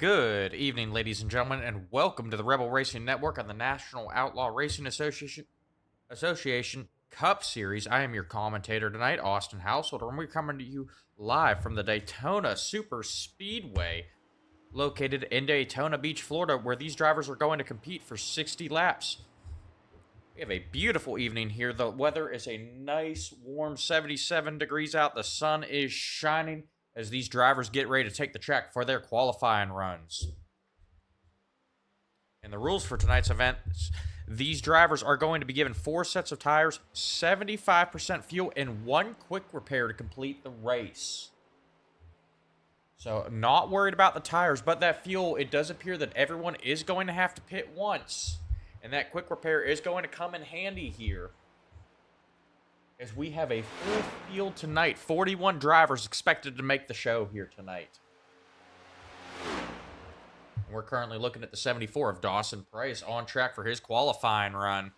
Good evening, ladies and gentlemen, and welcome to the Rebel Racing Network on the National Outlaw Racing Association Cup Series. I am your commentator tonight, Austin Householder, and we're coming to you live from the Daytona Super Speedway, located in Daytona Beach, Florida, where these drivers are going to compete for 60 laps. We have a beautiful evening here. The weather is a nice, warm 77 degrees out. The sun is shining as these drivers get ready to take the track for their qualifying runs. And the rules for tonight's event, these drivers are going to be given 4 sets of tires, 75% fuel, and 1 quick repair to complete the race. So, not worried about the tires, but that fuel, it does appear that everyone is going to have to pit once. And that quick repair is going to come in handy here, as we have a full field tonight. 41 drivers expected to make the show here tonight. We're currently looking at the 74 of Dawson Price on track for his qualifying run.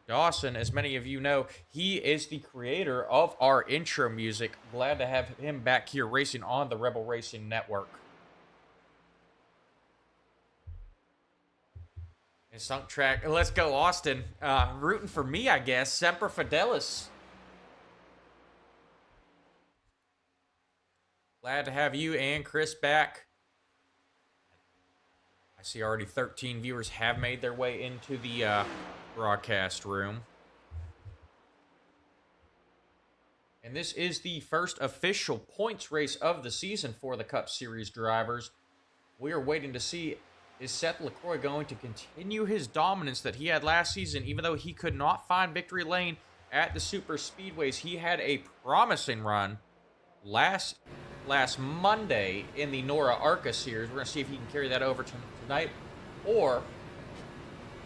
Dawson, as many of you know, he is the creator of our intro music. Glad to have him back here racing on the Rebel Racing Network. And sunk track. Let's go, Austin. Rooting for me, I guess. Semper Fidelis. Glad to have you and Chris back. I see already 13 viewers have made their way into the broadcast room. And this is the first official points race of the season for the Cup Series drivers. We are waiting to see, is Seth Lacroix going to continue his dominance that he had last season, even though he could not find victory lane at the super speedways? He had a promising run last Monday in the NORA ARCA series. We're going to see if he can carry that over tonight. Or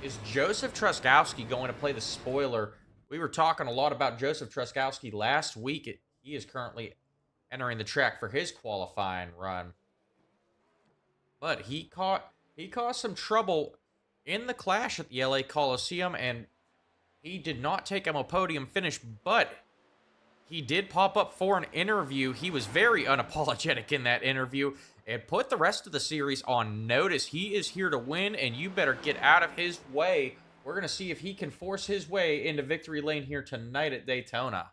is Joseph Truskowski going to play the spoiler? We were talking a lot about Joseph Truskowski last week. He is currently entering the track for his qualifying run. But he caused some trouble in the clash at the LA Coliseum, and he did not take him a podium finish, but he did pop up for an interview. He was very unapologetic in that interview and put the rest of the series on notice. He is here to win, and you better get out of his way. We're going to see if he can force his way into victory lane here tonight at Daytona.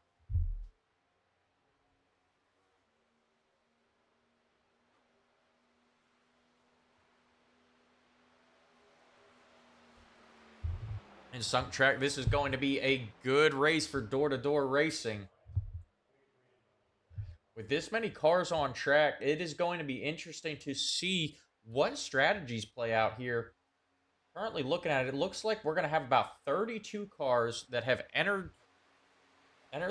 In sunk track, this is going to be a good race for door-to-door racing. With this many cars on track, it is going to be interesting to see what strategies play out here. Currently looking at it, it looks like we're going to have about 32 cars that have entered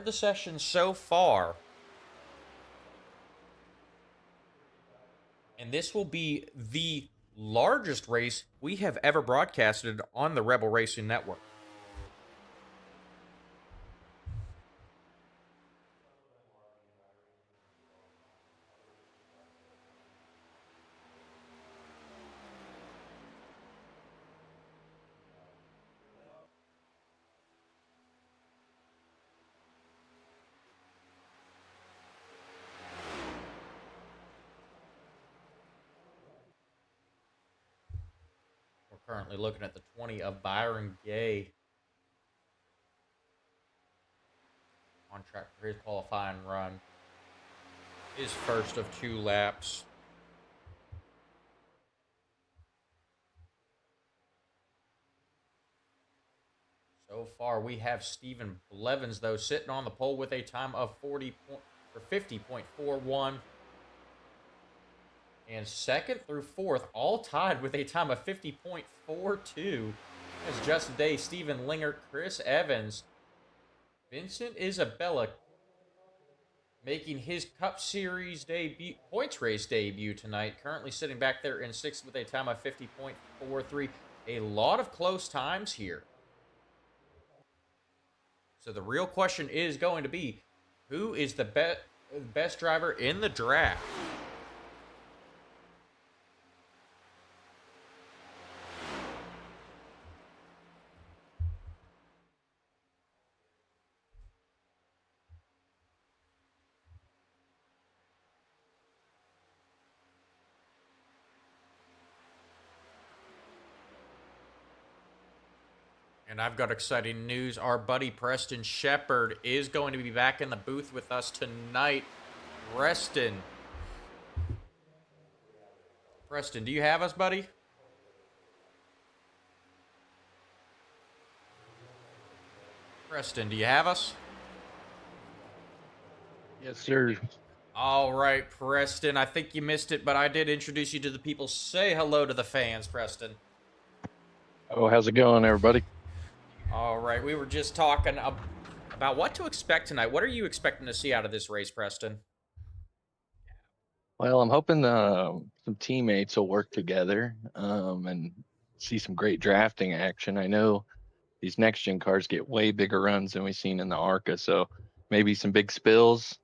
the session so far. And this will be the largest race we have ever broadcasted on the Rebel Racing Network. Currently looking at the 20 of Byron Gay on track for his qualifying run. His first of 2 laps. So far, we have Stephen Blevins, though, sitting on the pole with a time of 50.41. And second through fourth, all tied with a time of 50.42. As Justin Day, Stephen Lingert, Chris Evans, Vincent Isabella making his Cup Series debut, points race debut tonight. Currently sitting back there in 6th with a time of 50.43. A lot of close times here. So the real question is going to be, who is the best driver in the draft? And I've got exciting news. Our buddy Preston Shepard is going to be back in the booth with us tonight. Preston, do you have us, buddy? Preston, do you have us? Yes, sir. All right, Preston. I think you missed it, but I did introduce you to the people. Say hello to the fans, Preston. Oh, how's it going, everybody? All right, we were just talking about what to expect tonight. What are you expecting to see out of this race, Preston? Well, I'm hoping some teammates will work together and see some great drafting action. I know these next gen cars get way bigger runs than we've seen in the ARCA, so maybe some big spills.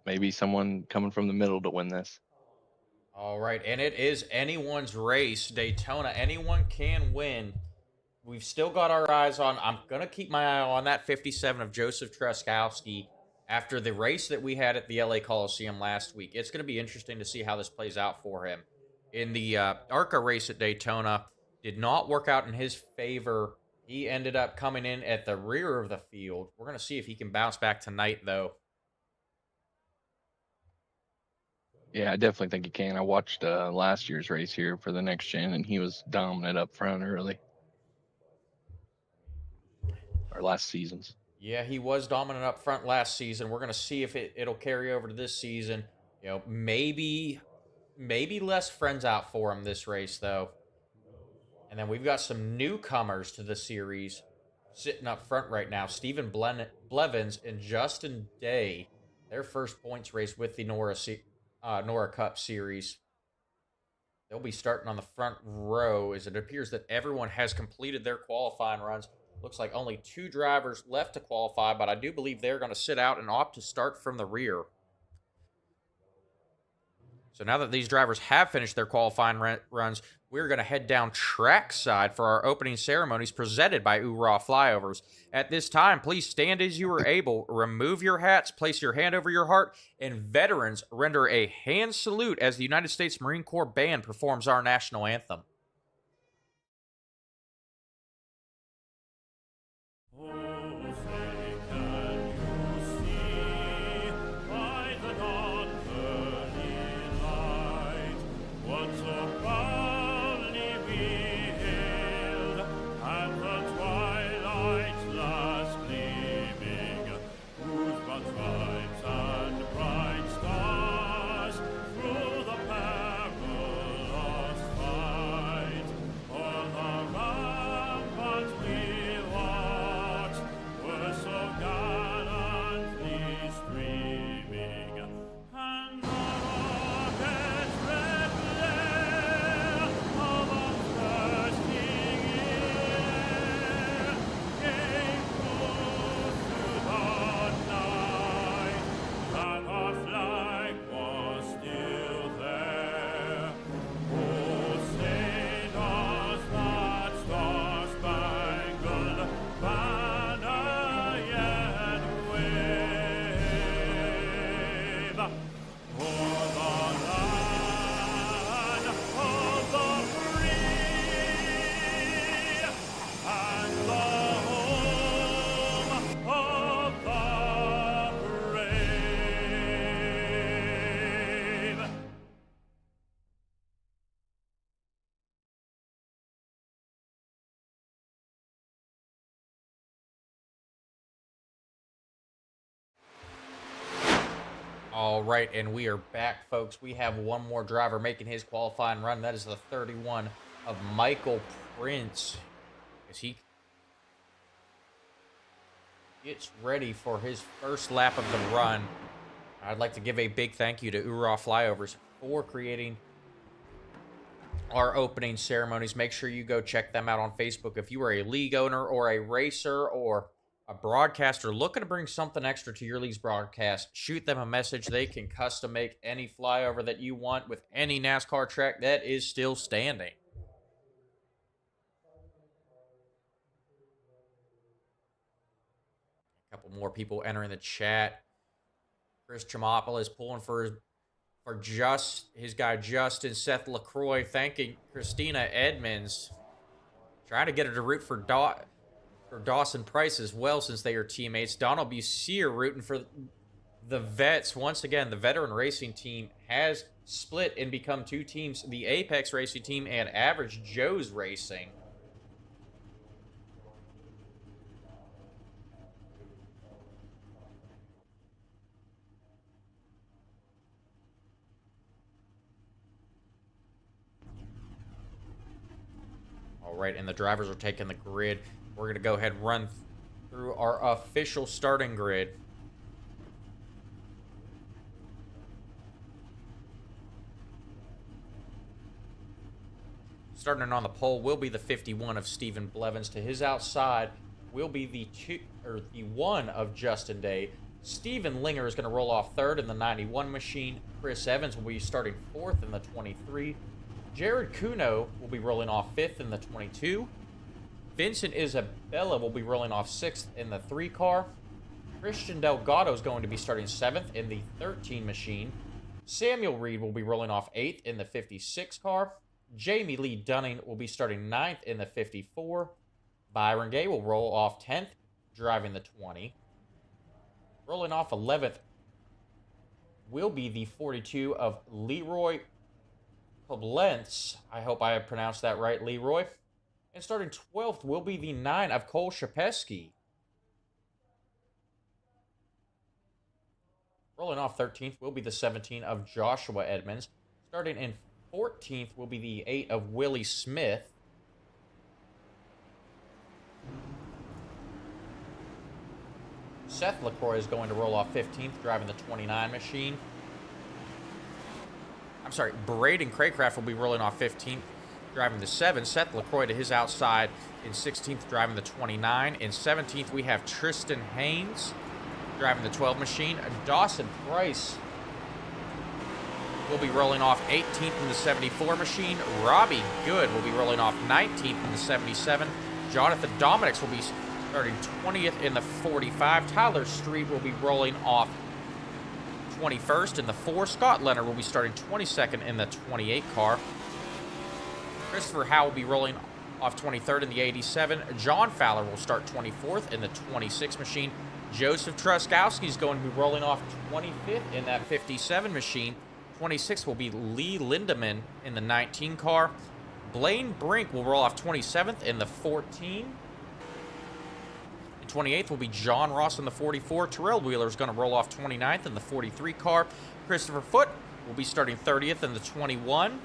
Maybe someone coming from the middle to win this. All right, and it is anyone's race, Daytona. Anyone can win. We've still got our eyes on. I'm going to keep my eye on that 57 of Joseph Truskowski after the race that we had at the LA Coliseum last week. It's going to be interesting to see how this plays out for him. In the ARCA race at Daytona, did not work out in his favor. He ended up coming in at the rear of the field. We're going to see if he can bounce back tonight, though. Yeah, I definitely think he can. I watched last year's race here for the next gen, and he was dominant up front early. Or last season's. Yeah, he was dominant up front last season. We're going to see if it'll carry over to this season. You know, maybe less friends out for him this race, though. And then we've got some newcomers to the series sitting up front right now. Stephen Blevins and Justin Day, their first points race with the NORA Cup Series. They'll be starting on the front row as it appears that everyone has completed their qualifying runs. Looks like only 2 drivers left to qualify, but I do believe they're going to sit out and opt to start from the rear. So now that these drivers have finished their qualifying runs, we're going to head down trackside for our opening ceremonies presented by URA Flyovers. At this time, please stand as you are able, remove your hats, place your hand over your heart, and veterans render a hand salute as the United States Marine Corps Band performs our national anthem. All right, and we are back, folks. We have one more driver making his qualifying run. That is the 31 of Michael Prince. As he gets ready for his first lap of the run. I'd like to give a big thank you to URA Flyovers for creating our opening ceremonies. Make sure you go check them out on Facebook. If you are a league owner or a racer or a broadcaster looking to bring something extra to your league's broadcast, shoot them a message. They can custom make any flyover that you want with any NASCAR track that is still standing. A couple more people entering the chat. Chris Tremopoulos pulling for just his guy Justin. Seth Lacroix thanking Christina Edmonds, trying to get her to root for for Dawson Price as well, since they are teammates. Donald Bussier rooting for the vets. Once again, the veteran racing team has split and become two teams, the Apex Racing team and Average Joe's Racing. All right, and the drivers are taking the grid. We're going to go ahead and run through our official starting grid. Starting on the pole will be the 51 of Stephen Blevins. To his outside will be the 1 of Justin Day. Stephen Linger is going to roll off third in the 91 machine. Chris Evans will be starting fourth in the 23. Jared Kuno will be rolling off fifth in the 22. Vincent Isabella will be rolling off sixth in the 3 car. Christian Delgado is going to be starting seventh in the 13 machine. Samuel Reed will be rolling off eighth in the 56 car. Jamie Lee Dunning will be starting ninth in the 54. Byron Gay will roll off 10th, driving the 20. Rolling off 11th will be the 42 of Leroy Koblenz. I hope I pronounced that right, Leroy. And starting 12th will be the 9 of Cole Shapeski. Rolling off 13th will be the 17 of Joshua Edmonds. Starting in 14th will be the 8 of Willie Smith. Seth Lacroix is going to roll off 15th, driving the 29 machine. I'm sorry, Braden Craycraft will be rolling off 15th, driving the 7. Seth Lacroix to his outside in 16th, driving the 29. In 17th, we have Tristan Haynes driving the 12 machine. Dawson Price will be rolling off 18th in the 74 machine. Robbie Good will be rolling off 19th in the 77. Jonathan Dominics will be starting 20th in the 45. Tyler Street will be rolling off 21st in the 4. Scott Leonard will be starting 22nd in the 28 car. Christopher Howe will be rolling off 23rd in the 87. John Fowler will start 24th in the 26 machine. Joseph Truskowski is going to be rolling off 25th in that 57 machine. 26 will be Lee Lindemann in the 19 car. Blaine Brink will roll off 27th in the 14. In 28th will be John Ross in the 44. Terrell Wheeler is going to roll off 29th in the 43 car. Christopher Foote will be starting 30th in the 21.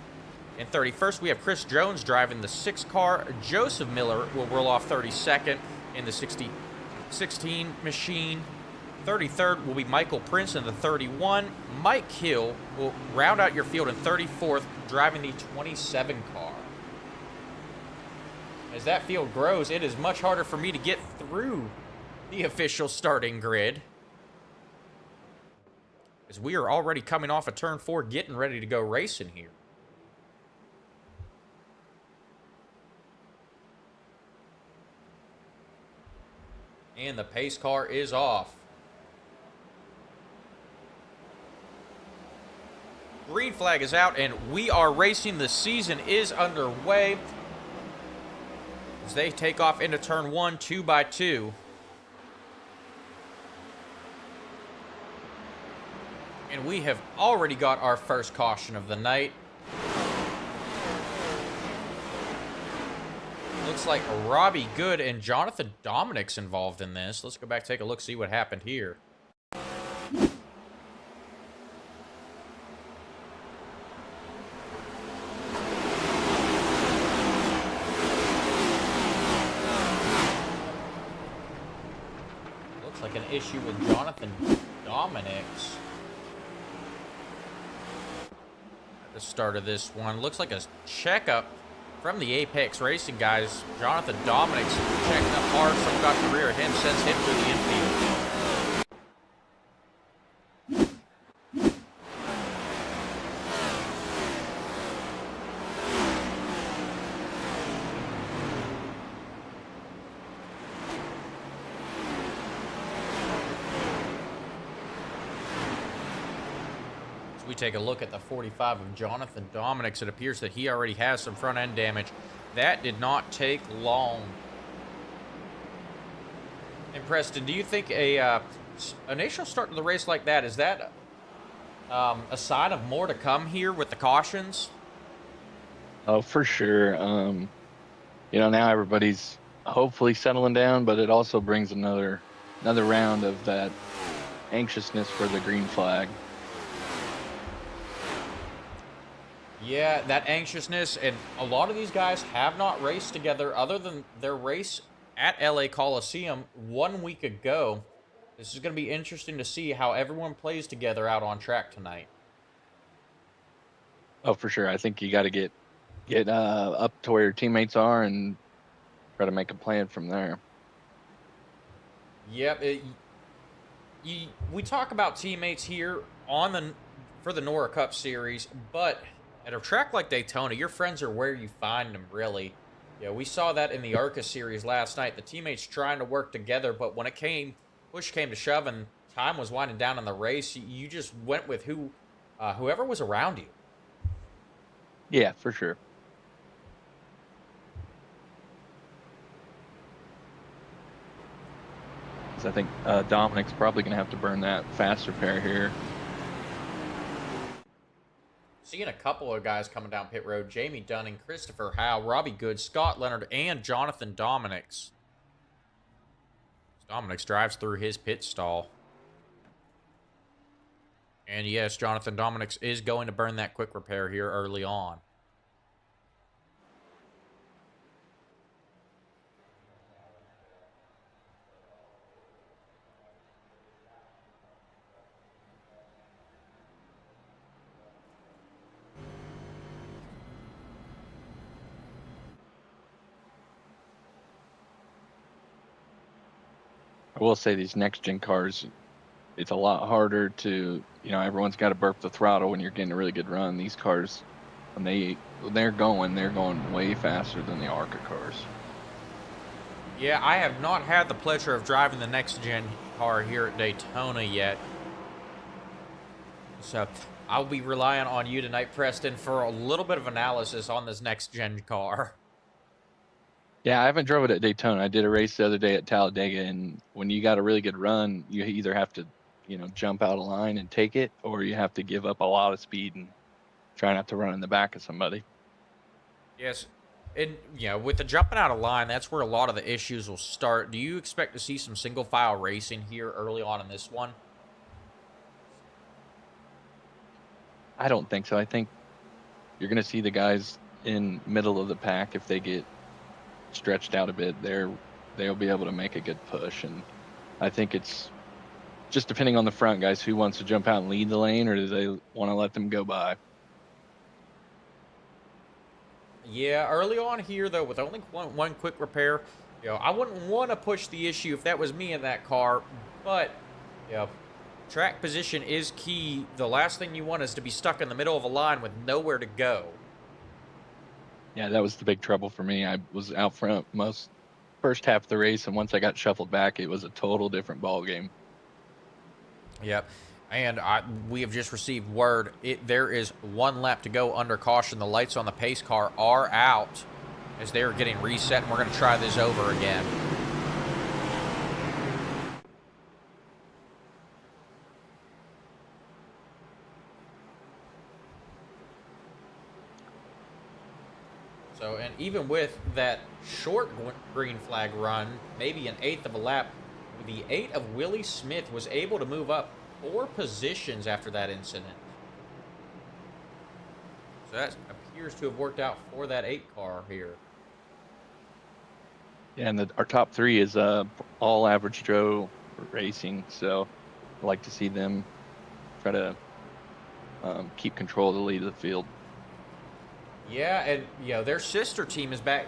In 31st, we have Chris Jones driving the 6 car. Joseph Miller will roll off 32nd in the 16 machine. 33rd will be Michael Prince in the 31. Mike Hill will round out your field in 34th, driving the 27 car. As that field grows, it is much harder for me to get through the official starting grid, as we are already coming off of turn 4, getting ready to go racing here. And the pace car is off. Green flag is out, and we are racing. The season is underway as they take off into turn 1, 2 by 2. And we have already got our first caution of the night. Looks like Robbie Good and Jonathan Dominics involved in this. Let's go back, take a look, see what happened here. Looks like an issue with Jonathan Dominics at the start of this one. Looks like a checkup from the Apex Racing guys. Jonathan Dominics checking up hard. Someone got the rear of him, sends him through the infield. We take a look at the 45 of Jonathan Dominics. It appears that he already has some front end damage. That did not take long. And Preston, do you think a initial start to the race like that, is that a sign of more to come here with the cautions? Oh, for sure. Now everybody's hopefully settling down, but it also brings another round of that anxiousness for the green flag. Yeah, that anxiousness, and a lot of these guys have not raced together other than their race at LA Coliseum 1 week ago. This is going to be interesting to see how everyone plays together out on track tonight. Oh, for sure. I think you got to get up to where your teammates are and try to make a plan from there. Yep, we talk about teammates here on the for the NORA Cup Series, but at a track like Daytona, your friends are where you find them. Really, yeah. We saw that in the ARCA Series last night. The teammates trying to work together, but when push came to shove, and time was winding down in the race, you just went with whoever was around you. Yeah, for sure. 'Cause I think Dominic's probably going to have to burn that fast repair here. Seeing a couple of guys coming down pit road: Jamie Dunning, Christopher Howe, Robbie Good, Scott Leonard, and Jonathan Dominics. Dominics drives through his pit stall. And yes, Jonathan Dominics is going to burn that quick repair here early on. I will say these next gen cars, it's a lot harder to, everyone's got to burp the throttle when you're getting a really good run. These cars, they're going way faster than the ARCA cars. Yeah, I have not had the pleasure of driving the next gen car here at Daytona yet. So I'll be relying on you tonight, Preston, for a little bit of analysis on this next gen car. Yeah, I haven't drove it at Daytona. I did a race the other day at Talladega, and when you got a really good run, you either have to, jump out of line and take it, or you have to give up a lot of speed and try not to run in the back of somebody. Yes. And, with the jumping out of line, that's where a lot of the issues will start. Do you expect to see some single file racing here early on in this one? I don't think so. I think you're going to see the guys in middle of the pack, if they get stretched out a bit, they'll be able to make a good push. And I think it's just depending on the front guys who wants to jump out and lead the lane, or do they want to let them go by. Yeah, early on here, though, with only one quick repair, I wouldn't want to push the issue if that was me in that car. But, track position is key. The last thing you want is to be stuck in the middle of a line with nowhere to go. Yeah, that was the big trouble for me. I was out front most first half of the race, and once I got shuffled back, it was a total different ball game. Yep. And we have just received word there is 1 lap to go under caution. The lights on the pace car are out as they are getting reset, and we're going to try this over again. So, and even with that short green flag run, maybe an eighth of a lap, the 8 of Willie Smith was able to move up 4 positions after that incident. So that appears to have worked out for that 8 car here. Yeah, and our top 3 is all average Joe racing, so I'd like to see them try to keep control of the lead of the field. Yeah, and their sister team is back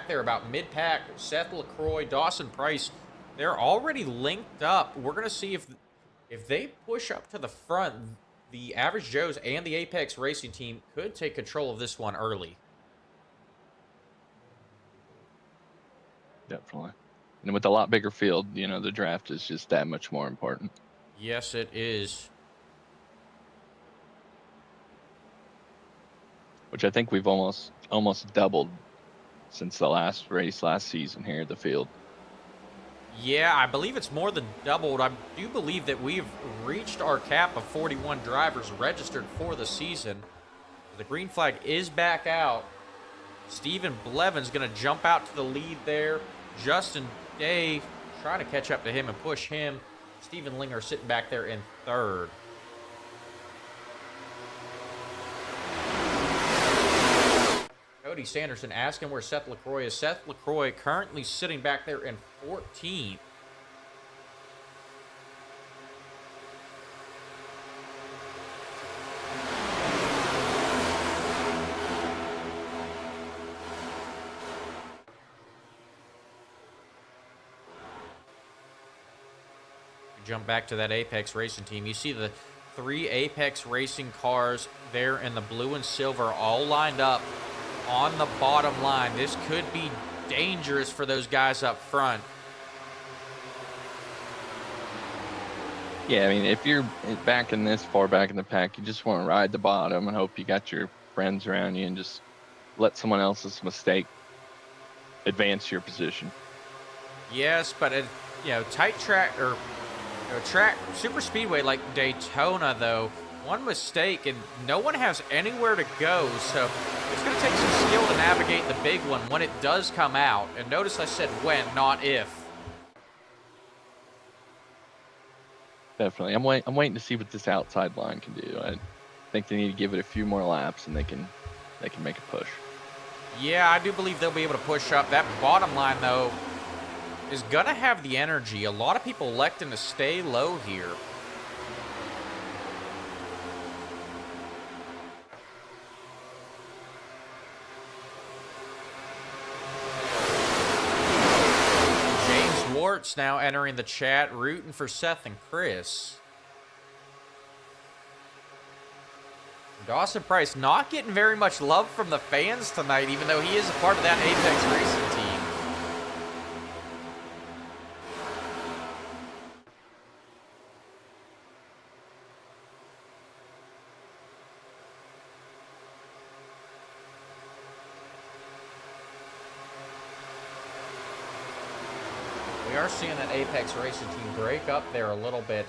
there about mid-pack. Seth Lacroix, Dawson Price, they're already linked up. We're gonna see if they push up to the front, the Average Joes and the Apex Racing team could take control of this one early. Definitely. And with a lot bigger field, the draft is just that much more important. Yes, it is. Which I think we've almost doubled since the last race last season here at the field. Yeah, I believe it's more than doubled. I do believe that we've reached our cap of 41 drivers registered for the season. The green flag is back out. Stephen Blevin's going to jump out to the lead there. Justin Day trying to catch up to him and push him. Stephen Linger sitting back there in third. Cody Sanderson asking where Seth Lacroix is. Seth Lacroix currently sitting back there in 14th. Jump back to that Apex Racing team. You see the 3 Apex Racing cars there in the blue and silver all lined up on the bottom line. This could be dangerous for those guys up front. Yeah, I mean, if you're back in this far back in the pack, you just want to ride the bottom and hope you got your friends around you and just let someone else's mistake advance your position. Yes, but tight track or track super speedway like Daytona, though, one mistake and no one has anywhere to go, so it's going to take some skill to navigate the big one when it does come out. And notice I said when, not if. Definitely. I'm waiting to see what this outside line can do. I think they need to give it a few more laps and they can make a push. Yeah, I do believe they'll be able to push up. That bottom line, though, is going to have the energy. A lot of people electing to stay low here. James Wart's now entering the chat, rooting for Seth and Chris. Dawson Price not getting very much love from the fans tonight, even though he is a part of that Apex Racing team. We are seeing that Apex Racing team break up there a little bit.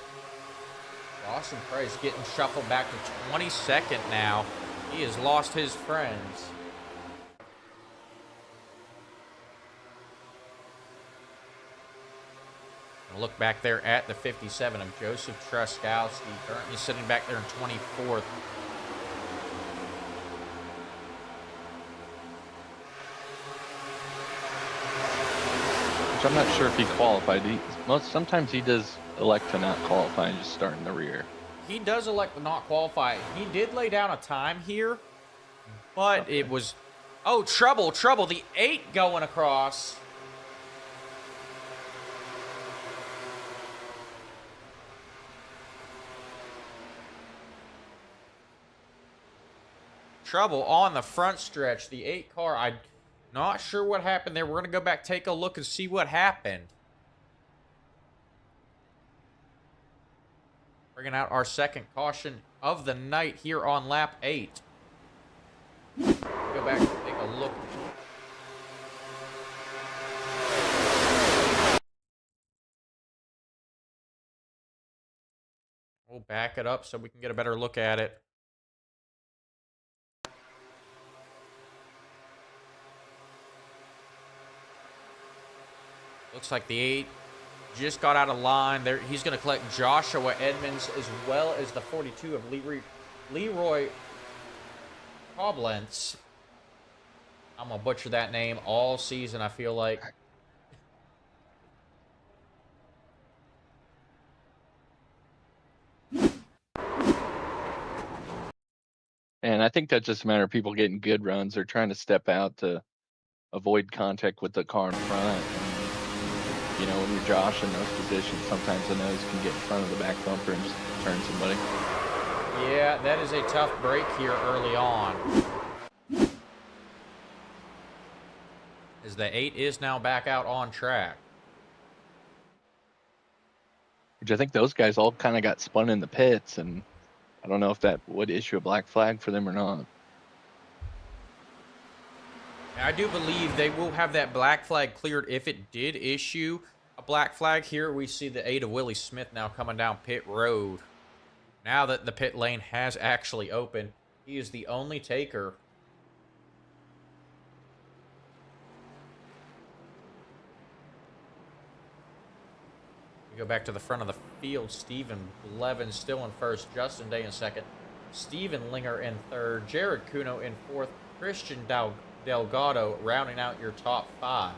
Dawson Price getting shuffled back to 22nd now. He has lost his friends. Look back there at the 57 of Joseph Truskowski, currently sitting back there in 24th. Which I'm not sure if he qualified. Sometimes he does elect to not qualify and just start in the rear. He does elect to not qualify. He did lay down a time here, but okay. It was... Oh, trouble. The 8 going across. Trouble on the front stretch. The 8 car, I'm not sure what happened there. We're going to go back, take a look, and see what happened. Bringing out our second caution of the night here on lap 8. Go back and take a look. We'll back it up so we can get a better look at it. Looks like the 8 just got out of line. There, he's going to collect Joshua Edmonds as well as the 42 of Leroy Koblenz. I'm going to butcher that name all season, I feel like. And I think that's just a matter of people getting good runs. They're trying to step out to avoid contact with the car in front. You know, when you're Josh in those positions, sometimes the nose can get in front of the back bumper and just turn somebody. Yeah, that is a tough break here early on. As the 8 is now back out on track. Which I think those guys all kind of got spun in the pits, and I don't know if that would issue a black flag for them or not. I do believe they will have that black flag cleared if it did issue. A black flag here. We see the 8 of Willie Smith now coming down pit road. Now that the pit lane has actually opened, he is the only taker. We go back to the front of the field. Stephen Blevins still in first. Justin Day in second. Steven Linger in third. Jared Kuno in fourth. Christian Delgado rounding out your top 5.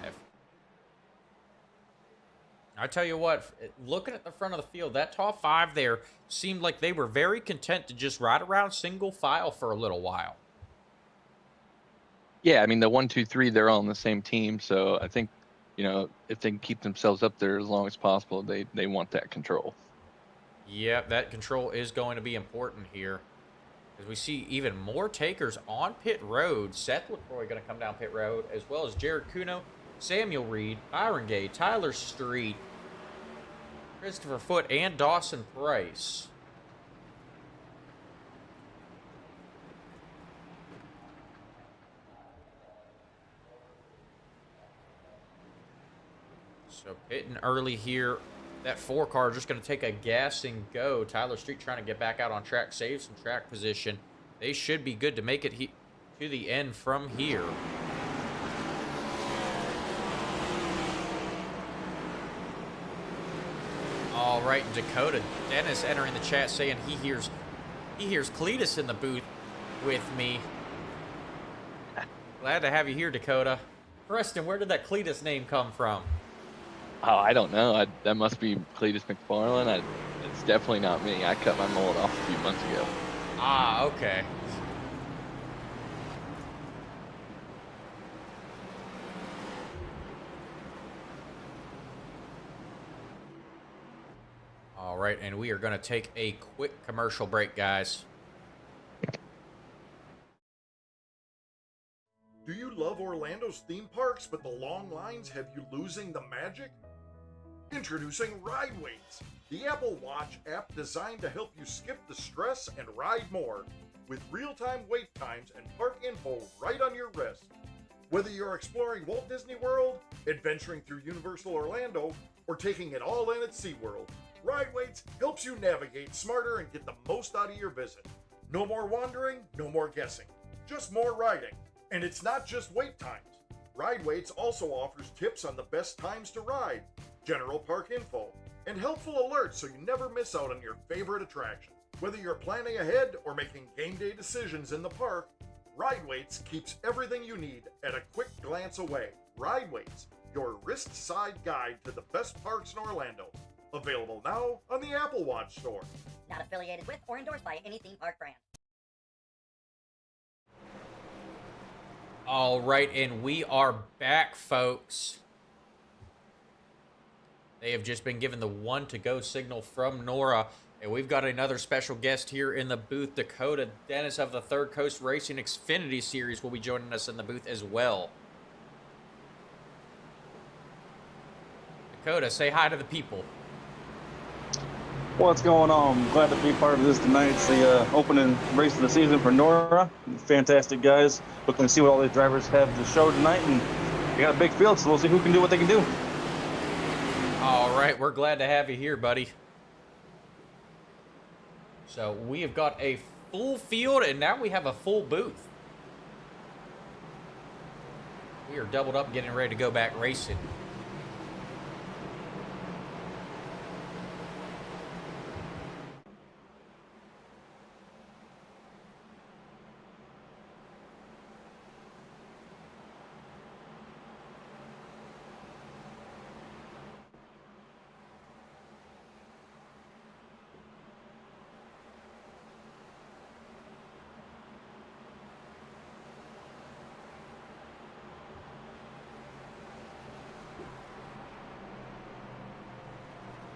I tell you what, looking at the front of the field, that top 5 there seemed like they were very content to just ride around single file for a little while. Yeah, I mean, the 1, 2, 3, they're all on the same team. So I think, if they can keep themselves up there as long as possible, they want that control. Yeah, that control is going to be important here. As we see even more takers on pit road. Seth Lacroix going to come down pit road, as well as Jared Kuno, Samuel Reed, Byron Gay, Tyler Street, Christopher Foote, and Dawson Price. So pitting early here. That 4 car just going to take a gas and go. Tyler Street trying to get back out on track, save some track position. They should be good to make it to the end from here. All right, Dakota Dennis entering the chat saying he hears Cletus in the booth with me. Glad to have you here, Dakota. Preston, where did that Cletus name come from? Oh, I don't know. That must be Cletus McFarland. It's definitely not me. I cut my mullet off a few months ago. Ah, okay. All right, and we are going to take a quick commercial break, guys. Do you love Orlando's theme parks, but the long lines have you losing the magic? Introducing Ride Waits, the Apple Watch app designed to help you skip the stress and ride more, with real-time wait times and park info right on your wrist. Whether you're exploring Walt Disney World, adventuring through Universal Orlando, or taking it all in at SeaWorld, Ride Waits helps you navigate smarter and get the most out of your visit. No more wandering, no more guessing, just more riding. And it's not just wait times. Ride Waits also offers tips on the best times to ride, general park info, and helpful alerts so you never miss out on your favorite attraction. Whether you're planning ahead or making game day decisions in the park, Ride Waits keeps everything you need at a quick glance away. Ride Waits, your wrist-side guide to the best parks in Orlando. Available now on the Apple Watch store. Not affiliated with or endorsed by any theme park brand. All right, and we are back, folks. They have just been given the 1 to go signal from NORA, and we've got another special guest here in the booth. Dakota Dennis of the Third Coast Racing Xfinity Series will be joining us in the booth as well. Dakota, say hi to the people. What's going on? Glad to be part of this tonight. It's the opening race of the season for NORA. Fantastic guys. Looking to see what all these drivers have to show tonight, and we got a big field, so we'll see who can do what they can do. All right, we're glad to have you here, buddy. So we have got a full field, and now we have a full booth. We are doubled up, getting ready to go back racing.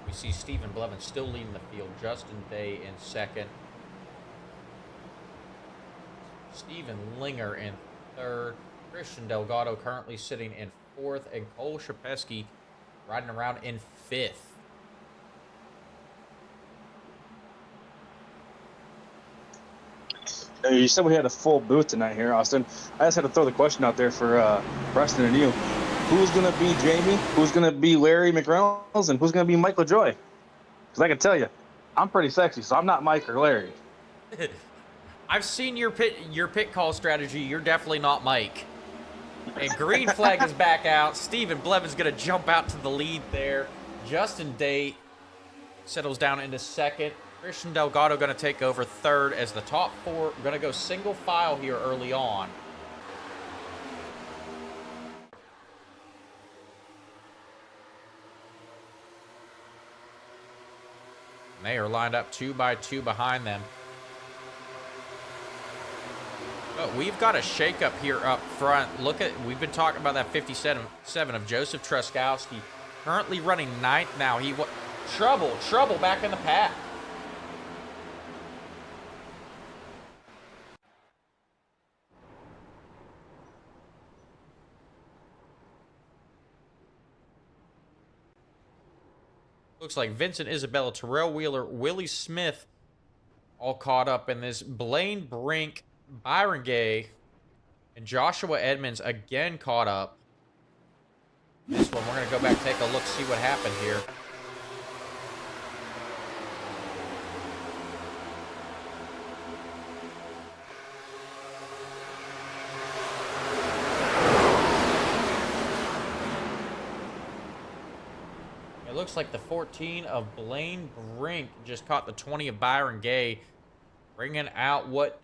We see Stephen Blevins still leading the field. Justin Day in second. Stephen Linger in third. Christian Delgado currently sitting in fourth. And Cole Shapesky riding around in fifth. You said we had a full booth tonight here, Austin. I just had to throw the question out there for Preston and you. who's going to be Jamie, who's going to be Larry McReynolds, and who's going to be Michael Joy. Because I can tell you, I'm pretty sexy, so I'm not Mike or Larry. I've seen your pit call strategy. You're definitely not Mike. And green flag is back out. Stephen Blevins going to jump out to the lead there. Justin Day settles down into second. Christian Delgado going to take over third as the top four going to go single file here early on. And they are lined up 2 by 2 behind them. But we've got a shakeup here up front. We've been talking about that 57 of Joseph Truskowski, currently running 9th now. Trouble back in the pack. Looks like Vincent Isabella, Terrell Wheeler, Willie Smith all caught up in this. Blaine Brink, Byron Gay, and Joshua Edmonds again caught up. This one, we're going to go back, take a look, see what happened here. It looks like the 14 of Blaine Brink just caught the 20 of Byron Gay, bringing out what...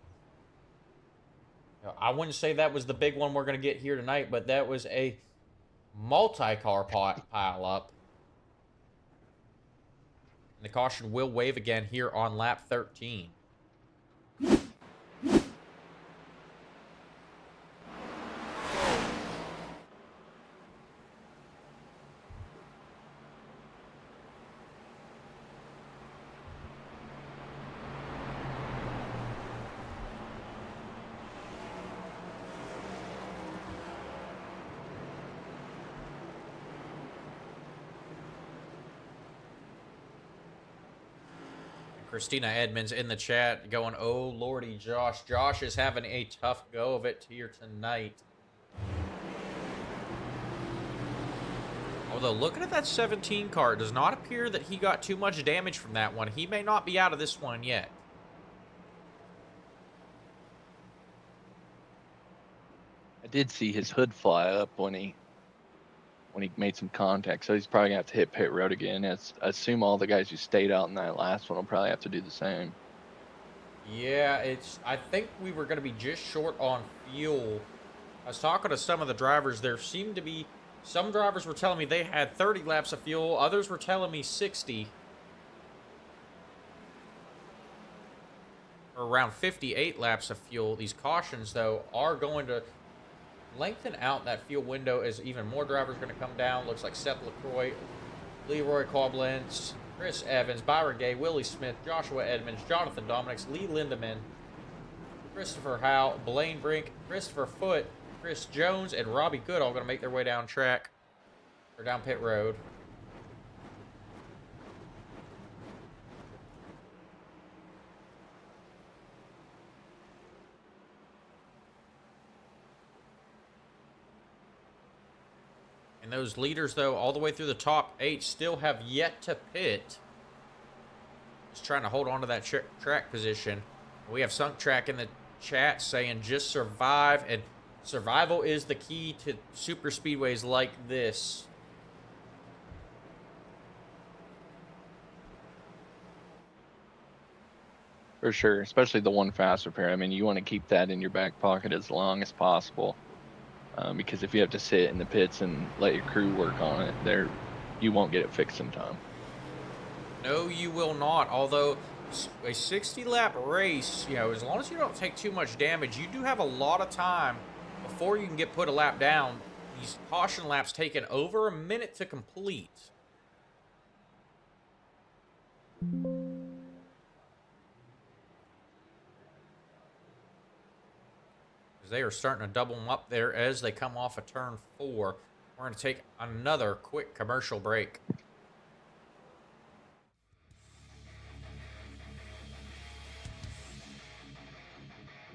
I wouldn't say that was the big one we're going to get here tonight, but that was a multi-car pile up. And the caution will wave again here on lap 13. Christina Edmonds in the chat going, oh lordy, Josh. Josh is having a tough go of it here tonight. Although looking at that 17 car, it does not appear that he got too much damage from that one. He may not be out of this one yet. I did see his hood fly up when he made some contact, so he's probably gonna have to hit pit road again. I assume all the guys who stayed out in that last one will probably have to do the same. Yeah, I think we were going to be just short on fuel. I was talking to some of the drivers. There seemed to be, some drivers were telling me they had 30 laps of fuel. Others were telling me 60. Or around 58 laps of fuel. These cautions, though, are going to lengthen out that fuel window as even more drivers are going to come down. Looks like Seth Lacroix, Leroy Koblenz, Chris Evans, Byron Gay, Willie Smith, Joshua Edmonds, Jonathan Dominics, Lee Lindemann, Christopher Howe, Blaine Brink, Christopher Foote, Chris Jones, and Robbie Good all going to make their way down track, or down pit road. And those leaders, though, all the way through the top 8 still have yet to pit. Just trying to hold on to that track position. We have Sunk Track in the chat saying just survive. And survival is the key to super speedways like this. For sure, especially the one fast repair. I mean, you want to keep that in your back pocket as long as possible. Because if you have to sit in the pits and let your crew work on it, you won't get it fixed in time. No, you will not. Although a 60-lap race, as long as you don't take too much damage, you do have a lot of time before you can get put a lap down. These caution laps taking over a minute to complete. They are starting to double them up there as they come off of turn 4. We're going to take another quick commercial break.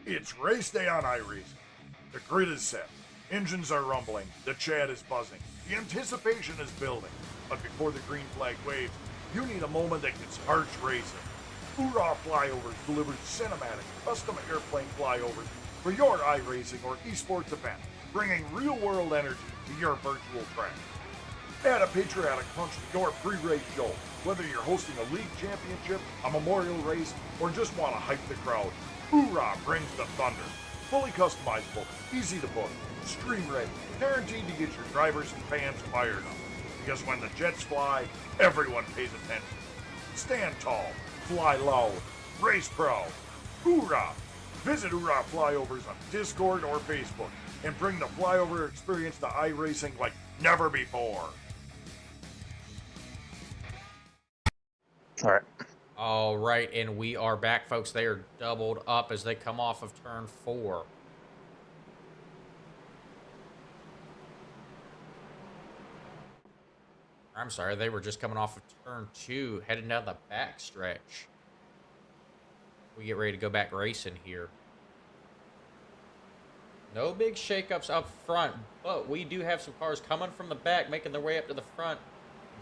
It's race day on iRacing. The grid is set, Engines are rumbling, the chat is buzzing, the anticipation is building. But before the green flag waves, you need a moment that gets hearts racing. Hoorah Flyovers delivers cinematic, custom airplane flyovers for your iRacing or esports event, bringing real-world energy to your virtual track. Add a patriotic punch to your pre-race show. Whether you're hosting a league championship, a memorial race, or just want to hype the crowd, Hoorah brings the thunder. Fully customizable, easy to book, stream ready, guaranteed to get your drivers and fans fired up. Because when the jets fly, everyone pays attention. Stand tall, fly loud, race proud. Hoorah! Visit Hoorah Flyovers on Discord or Facebook and bring the flyover experience to iRacing like never before. All right. All right, and we are back, folks. They are doubled up as they come off of turn 4. I'm sorry, they were just coming off of turn 2, heading down the back stretch. We get ready to go back racing here. No big shakeups up front, but we do have some cars coming from the back, making their way up to the front.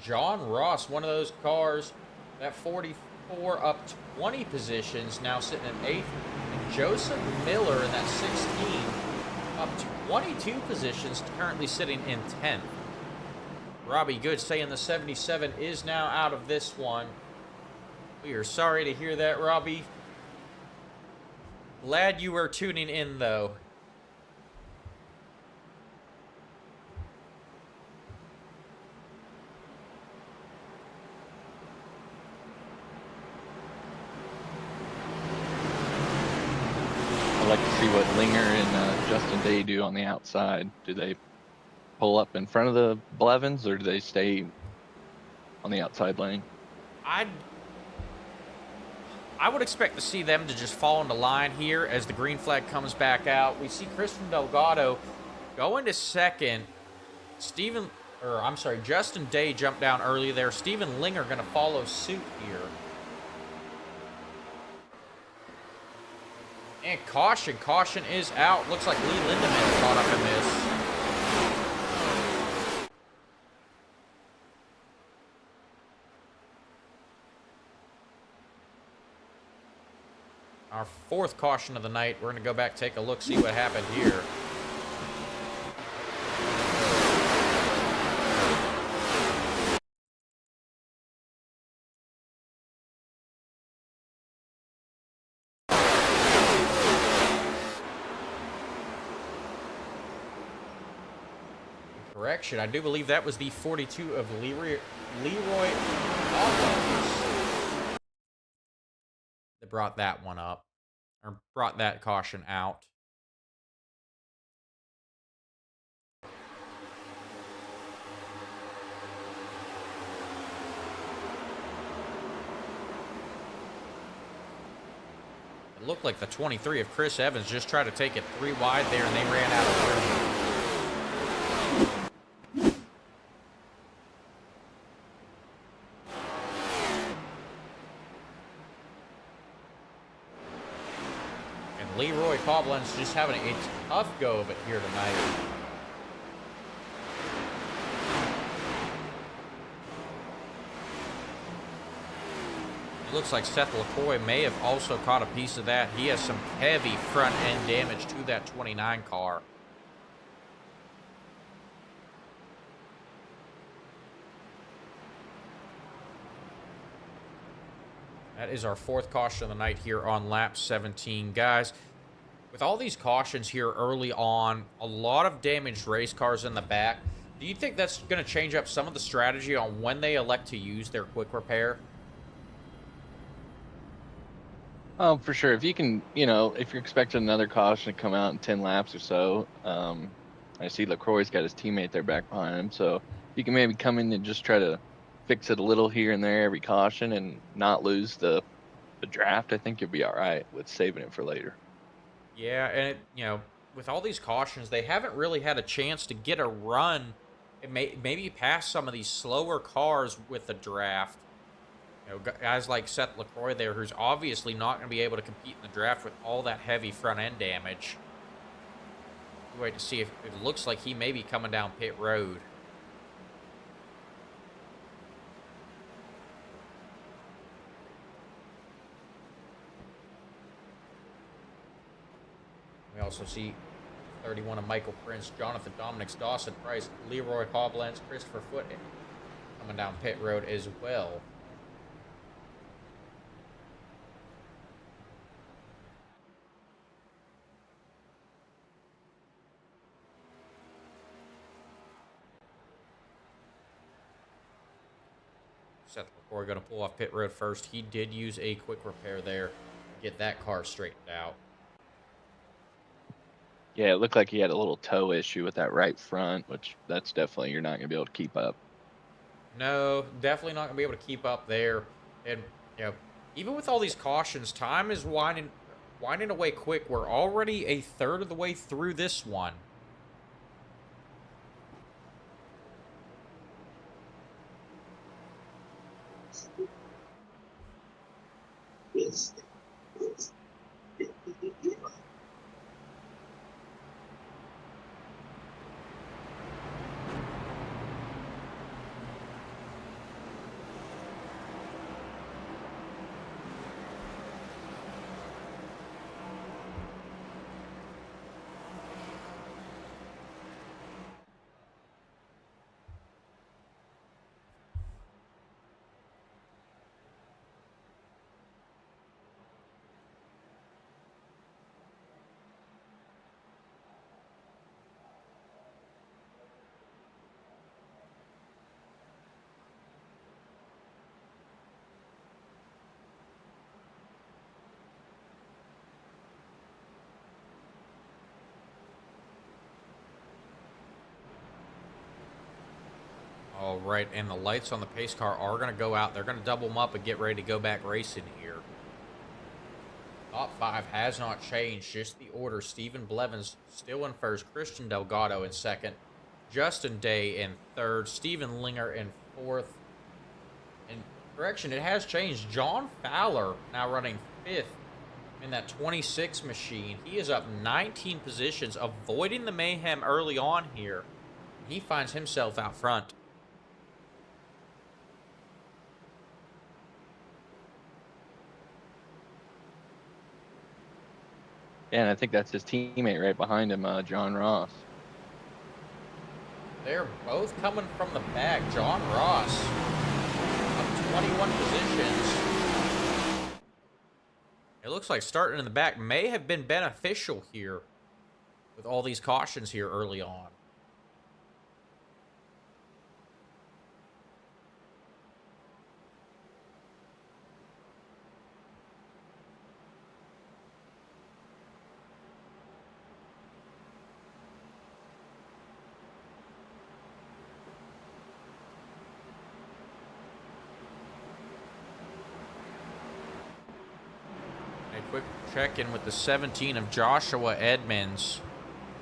John Ross, one of those cars, that 44 up 20 positions, now sitting in 8th. And Joseph Miller in that 16 up 22 positions, currently sitting in 10th. Robbie Good saying the 77 is now out of this one. We are sorry to hear that, Robbie. Glad you were tuning in, though. I'd like to see what Linger and Justin Day do on the outside. Do they pull up in front of the Blevins, or do they stay on the outside lane? I would expect to see them to just fall into line here as the green flag comes back out. We see Christian Delgado go into second. Justin Day jumped down early there. Steven Linger going to follow suit here. And caution is out. Looks like Lee Lindemann caught up in this. Our 4th caution of the night. We're going to go back, take a look, see what happened here. Correction, I do believe that was the 42 of Leroy Hollins that brought that one up, or brought that caution out. It looked like the 23 of Chris Evans just tried to take it 3 wide there, and they ran out of room. Leroy Coblenz just having a tough go of it here tonight. It looks like Seth Lacroix may have also caught a piece of that. He has some heavy front end damage to that 29 car. That is our 4th caution of the night here on lap 17, guys. With all these cautions here early on, a lot of damaged race cars in the back. Do you think that's going to change up some of the strategy on when they elect to use their quick repair? Oh, for sure. If you can, if you're expecting another caution to come out in 10 laps or so, I see Lacroix's got his teammate there back behind him. So you can maybe come in and just try to fix it a little here and there every caution and not lose the draft. I think you'll be all right with saving it for later. Yeah, and with all these cautions, they haven't really had a chance to get a run, maybe past some of these slower cars with the draft. Guys like Seth Lacroix there, who's obviously not going to be able to compete in the draft with all that heavy front end damage. Wait to see if it looks like he may be coming down pit road. We also see 31 of Michael Prince, Jonathan Dominics, Dawson Price, Leroy Hoblentz, Christopher Foote coming down pit road as well. Seth Lacroix going to pull off pit road first. He did use a quick repair there to get that car straightened out. Yeah, it looked like he had a little toe issue with that right front, which that's definitely you're not going to be able to keep up. No, definitely not going to be able to keep up there. And, you know, even with all these cautions, time is winding away quick. We're already a third of the way through this one. All right, and the lights on the pace car are going to go out. They're going to double them up and get ready to go back racing here. Top 5 has not changed, just the order. Stephen Blevins still in first, Christian Delgado in second, Justin Day in third, Stephen Linger in fourth. And correction, it has changed. John Fowler now running fifth in that 26 machine. He is up 19 positions, avoiding the mayhem early on here. He finds himself out front. Yeah, and I think that's his teammate right behind him, John Ross. They're both coming from the back. John Ross up 21 positions. It looks like starting in the back may have been beneficial here with all these cautions here early on. Quick check-in with the 17 of Joshua Edmonds.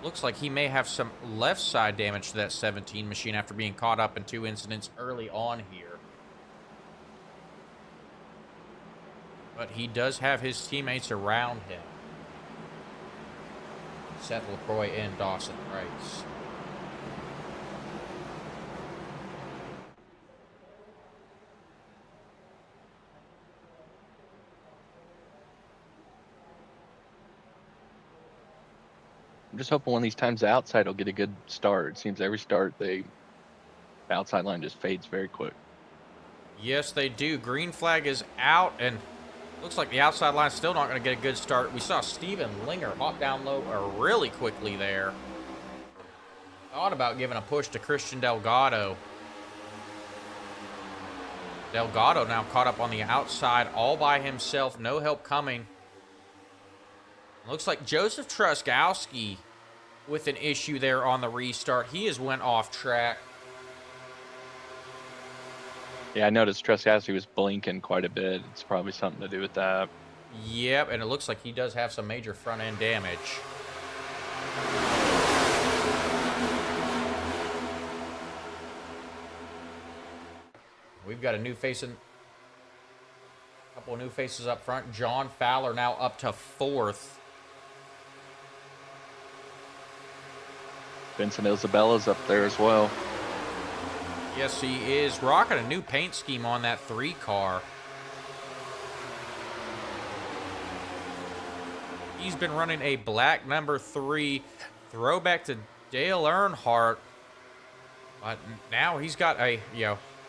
Looks like he may have some left side damage to that 17 machine after being caught up in 2 incidents early on here. But he does have his teammates around him. Seth Lacroix and Dawson Price. I'm just hoping one of these times the outside will get a good start. It seems every start the outside line just fades very quick. Yes, they do. Green flag is out, and looks like the outside line's still not going to get a good start. We saw Stephen Linger hop down low really quickly there. Thought about giving a push to Christian Delgado. Delgado now caught up on the outside all by himself. No help coming. Looks like Joseph Truskowski with an issue there on the restart. He has went off track. Yeah, I noticed Truskowski was blinking quite a bit. It's probably something to do with that. Yep, and it looks like he does have some major front end damage. We've got a new face in. A couple of new faces up front. John Fowler now up to 4th. Vincent Isabella's up there as well. Yes, he is rocking a new paint scheme on that 3 car. He's been running a black number 3 throwback to Dale Earnhardt. But now he's got a,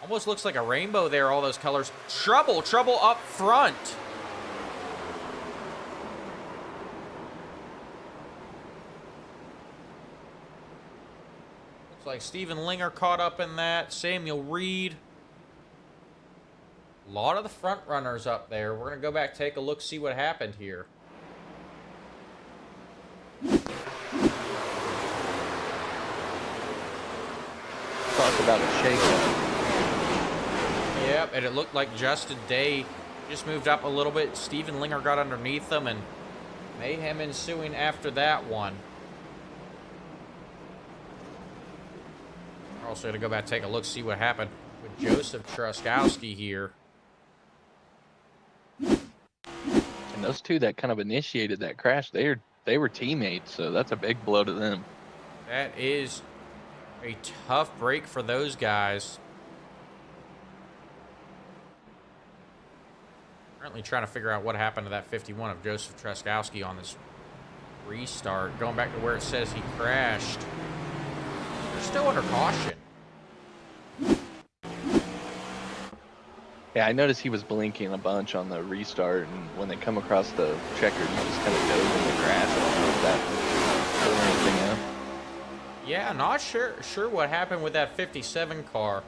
almost looks like a rainbow there, all those colors. Trouble up front. Looks like Steven Linger caught up in that. Samuel Reed. A lot of the front runners up there. We're going to go back, take a look, see what happened here. Talk about a shakeup. Yep, and it looked like Justin Day just moved up a little bit. Steven Linger got underneath them, and mayhem ensuing after that one. We're also going to go back and take a look, see what happened with Joseph Truskowski here. And those two that kind of initiated that crash, they were teammates, so that's a big blow to them. That is a tough break for those guys. Currently trying to figure out what happened to that 51 of Joseph Truskowski on this restart. Going back to where it says he crashed. They're still under caution. Yeah, I noticed he was blinking a bunch on the restart, and when they come across the checkered, he just kind of dove in the grass. I don't know if that pulled anything up. Yeah, not sure what happened with that 57 car.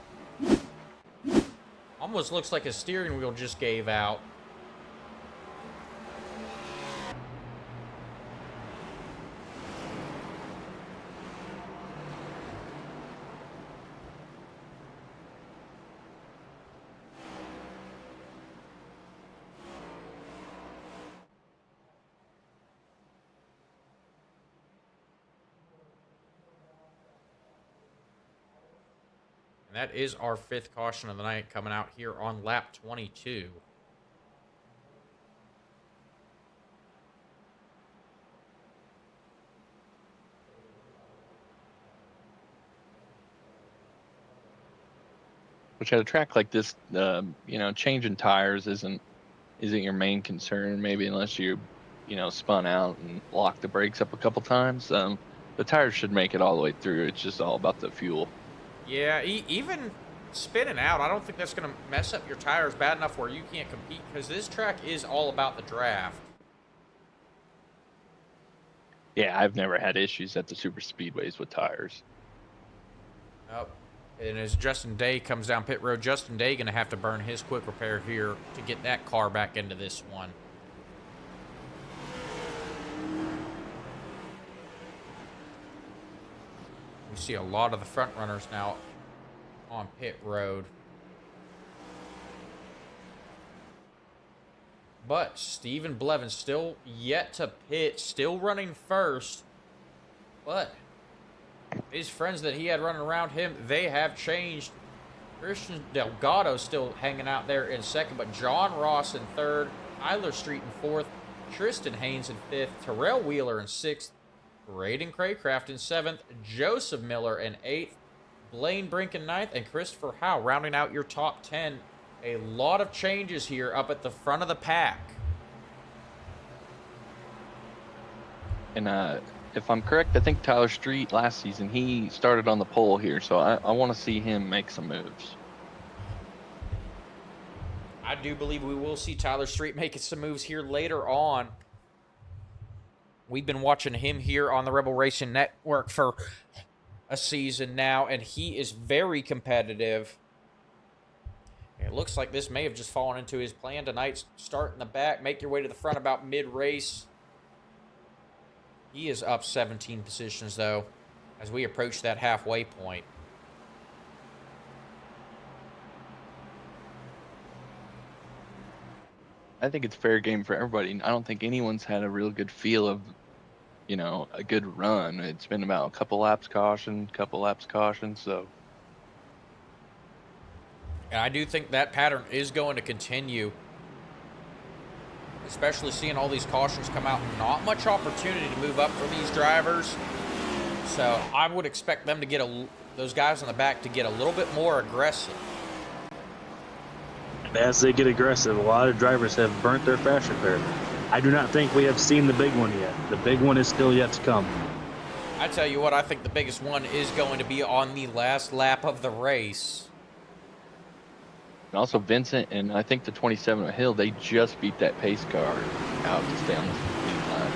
Almost looks like his steering wheel just gave out. And that is our 5th caution of the night coming out here on lap 22. Which at a track like this, changing tires isn't your main concern. Maybe unless you spun out and locked the brakes up a couple times. The tires should make it all the way through. It's just all about the fuel. Yeah, even spinning out, I don't think that's going to mess up your tires bad enough where you can't compete, because this track is all about the draft. Yeah, I've never had issues at the super speedways with tires. Oh, and as Justin Day comes down pit road, Justin Day going to have to burn his quick repair here to get that car back into this one. We see a lot of the front runners now on pit road. But Stephen Blevins still yet to pit, still running first. But his friends that he had running around him, they have changed. Christian Delgado still hanging out there in second, but John Ross in third, Tyler Street in fourth, Tristan Haynes in fifth, Terrell Wheeler in sixth, Braden Craycraft in seventh, Joseph Miller in eighth, Blaine Brink in ninth, and Christopher Howe rounding out your top 10. A lot of changes here up at the front of the pack. And if I'm correct, I think Tyler Street last season, he started on the pole here, so I want to see him make some moves. I do believe we will see Tyler Street making some moves here later on. We've been watching him here on the Rebel Racing Network for a season now, and he is very competitive. It looks like this may have just fallen into his plan tonight. Start in the back, make your way to the front about mid-race. He is up 17 positions, though, as we approach that halfway point. I think it's fair game for everybody. I don't think anyone's had a real good feel of, a good run. It's been about a couple laps caution, so. And I do think that pattern is going to continue, especially seeing all these cautions come out. Not much opportunity to move up for these drivers. So I would expect them to get those guys in the back to get a little bit more aggressive. And as they get aggressive, a lot of drivers have burnt their fast repair. I do not think we have seen the big one yet. The big one is still yet to come. I tell you what, I think the biggest one is going to be on the last lap of the race. And also Vincent and I think the 27 at Hill, they just beat that pace car out to stay on the lead line.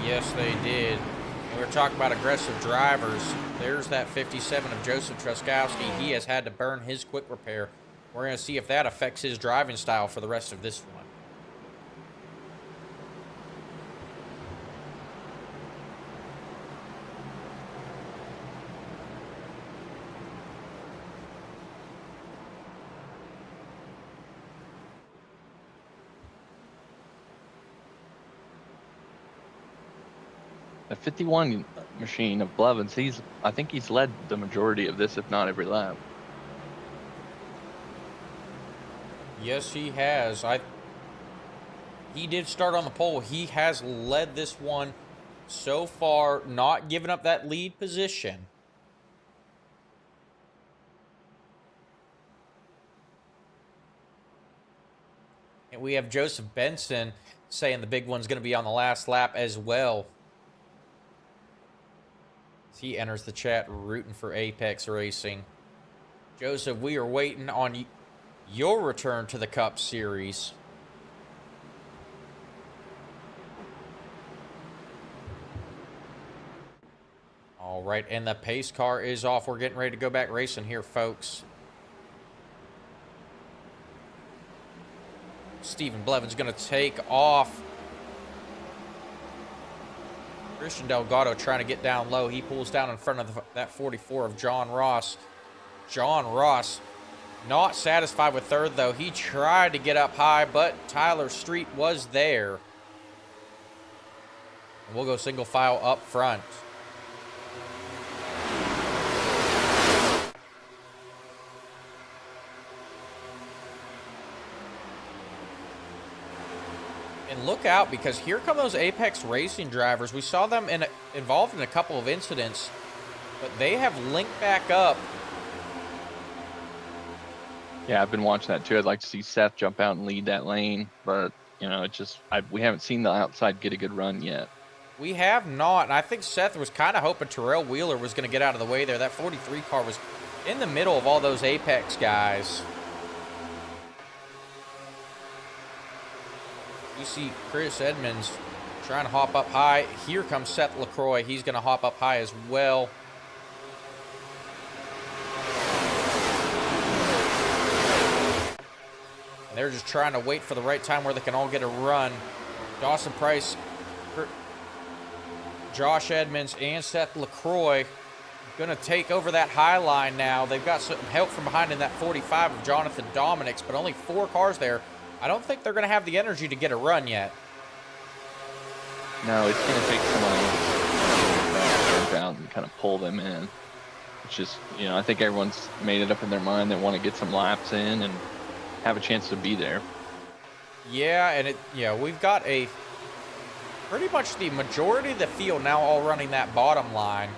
Yes, they did. And we were talking about aggressive drivers. There's that 57 of Joseph Truskowski. He has had to burn his quick repair. We're going to see if that affects his driving style for the rest of this one. The 51 machine of Blevins, I think he's led the majority of this, if not every lap. Yes, he has. He did start on the pole. He has led this one so far, not giving up that lead position. And we have Joseph Benson saying the big one's going to be on the last lap as well. He enters the chat rooting for Apex Racing. Joseph, we are waiting on your return to the Cup Series. All right, and the pace car is off. We're getting ready to go back racing here, folks. Stephen Blevins going to take off. Christian Delgado trying to get down low. He pulls down in front of that 44 of John Ross. John Ross not satisfied with third, though. He tried to get up high, but Tyler Street was there. And we'll go single file up front. And look out, because here come those Apex Racing drivers. We saw them involved in a couple of incidents, but they have linked back up. Yeah, I've been watching that too. I'd like to see Seth jump out and lead that lane, but you know, we haven't seen the outside get a good run yet. We have not, and I think Seth was kind of hoping Terrell Wheeler was going to get out of the way there. That 43 car was in the middle of all those Apex guys. You see Chris Edmonds trying to hop up high. Here comes Seth Lacroix. He's going to hop up high as well. And they're just trying to wait for the right time where they can all get a run. Dawson Price, Josh Edmonds, and Seth Lacroix going to take over that high line now. They've got some help from behind in that 45 of Jonathan Dominics, but only 4 cars there. I don't think they're going to have the energy to get a run yet. No, it's going to take someone else to jump out and kind of pull them in. It's just, you know, I think everyone's made it up in their mind. They want to get some laps in and have a chance to be there. Yeah, and we've got pretty much the majority of the field now all running that bottom line.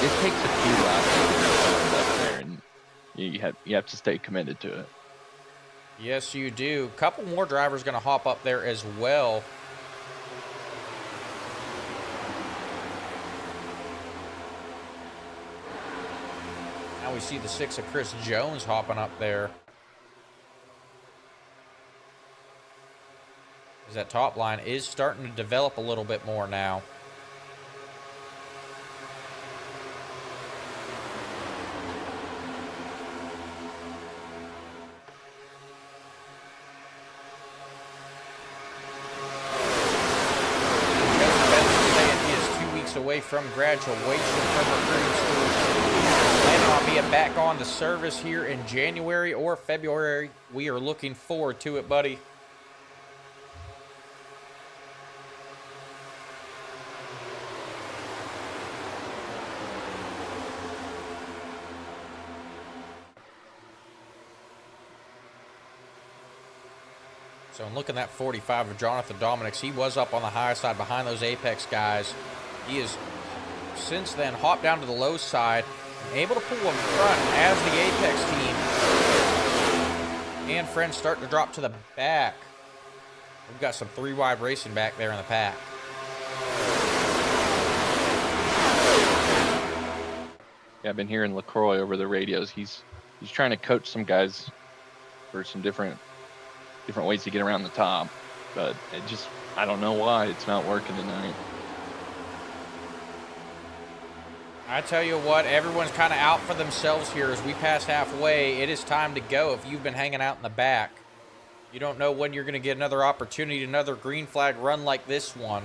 It takes a few laps to get up there, and you have to stay committed to it. Yes, you do. A couple more drivers going to hop up there as well. Now we see the 6 of Chris Jones hopping up there. As that top line is starting to develop a little bit more now. Away from graduation from recruiting school. Planning on being back on the service here in January or February. We are looking forward to it, buddy. So I'm looking at 45 of Jonathan Dominics. He was up on the high side behind those Apex guys. He has since then hopped down to the low side and able to pull in front as the Apex team and friends start to drop to the back. We've got some 3-wide racing back there in the pack. Yeah, I've been hearing Lacroix over the radios. He's trying to coach some guys for some different ways to get around the top, but I don't know why it's not working tonight. I tell you what, everyone's kind of out for themselves here as we pass halfway. It is time to go if you've been hanging out in the back. You don't know when you're going to get another opportunity, another green flag run like this one.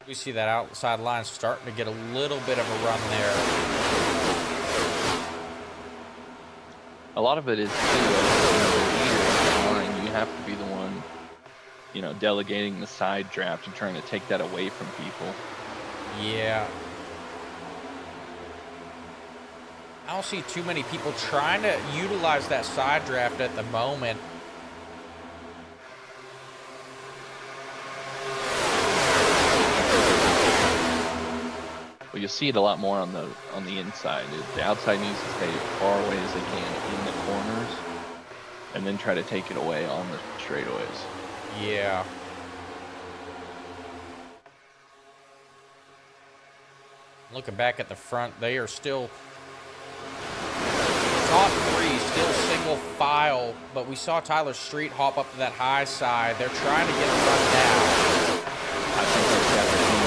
We see that outside line starting to get a little bit of a run there. A lot of it is too, the leader of the line. You have to be the one, delegating the side draft and trying to take that away from people. Yeah. I don't see too many people trying to utilize that side draft at the moment. Well, you'll see it a lot more on the inside. The outside needs to stay as far away as they can in the corners, and then try to take it away on the straightaways. Yeah. Looking back at the front, they are still top 3, still single file, but we saw Tyler Street hop up to that high side. They're trying to get a run now. I think they've got their team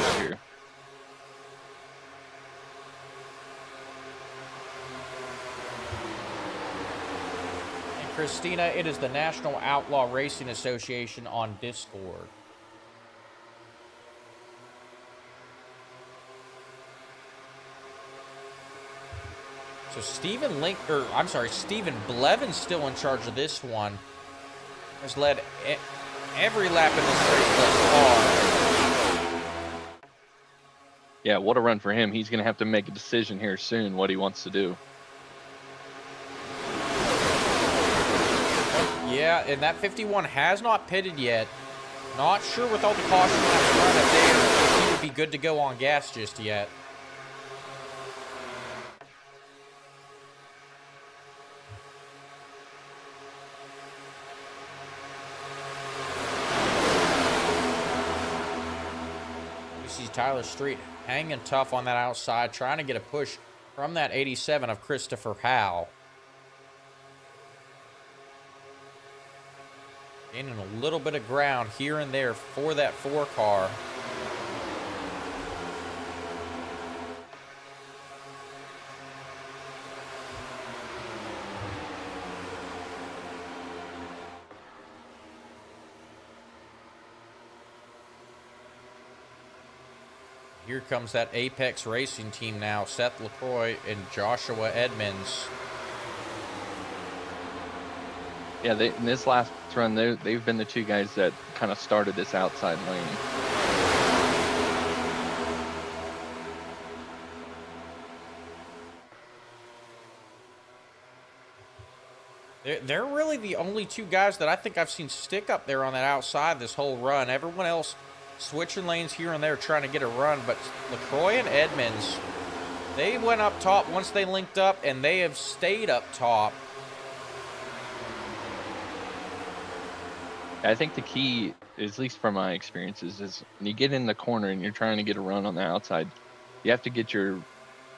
this year. Christina, it is the National Outlaw Racing Association on Discord. So Stephen Blevin's still in charge of this one. Has led every lap in this race thus far. Yeah, what a run for him. He's going to have to make a decision here soon what he wants to do. Yeah, and that 51 has not pitted yet. Not sure with all the caution in that run if he would be good to go on gas just yet. We see Tyler Street hanging tough on that outside, trying to get a push from that 87 of Christopher Howe. Gaining a little bit of ground here and there for that 4 car. Here comes that Apex Racing team now. Seth Lacroix and Joshua Edmonds. Yeah, in this last run, they've been the 2 guys that kind of started this outside lane. They're really the only 2 guys that I think I've seen stick up there on that outside this whole run. Everyone else switching lanes here and there trying to get a run, but Lacroix and Edmonds, they went up top once they linked up, and they have stayed up top. I think the key, at least from my experiences, is when you get in the corner and you're trying to get a run on the outside, you have to get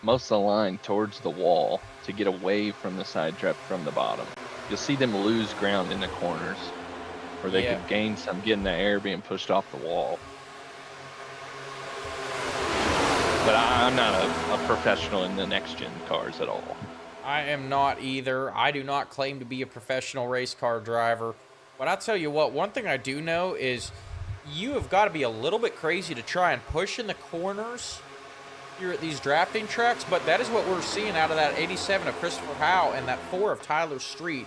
most of the line towards the wall to get away from the side trap from the bottom. You'll see them lose ground in the corners, where they could gain some getting the air being pushed off the wall. But I'm not a professional in the next-gen cars at all. I am not either. I do not claim to be a professional race car driver. But I'll tell you what, one thing I do know is you have got to be a little bit crazy to try and push in the corners here at these drafting tracks, but that is what we're seeing out of that 87 of Christopher Howe and that 4 of Tyler Street.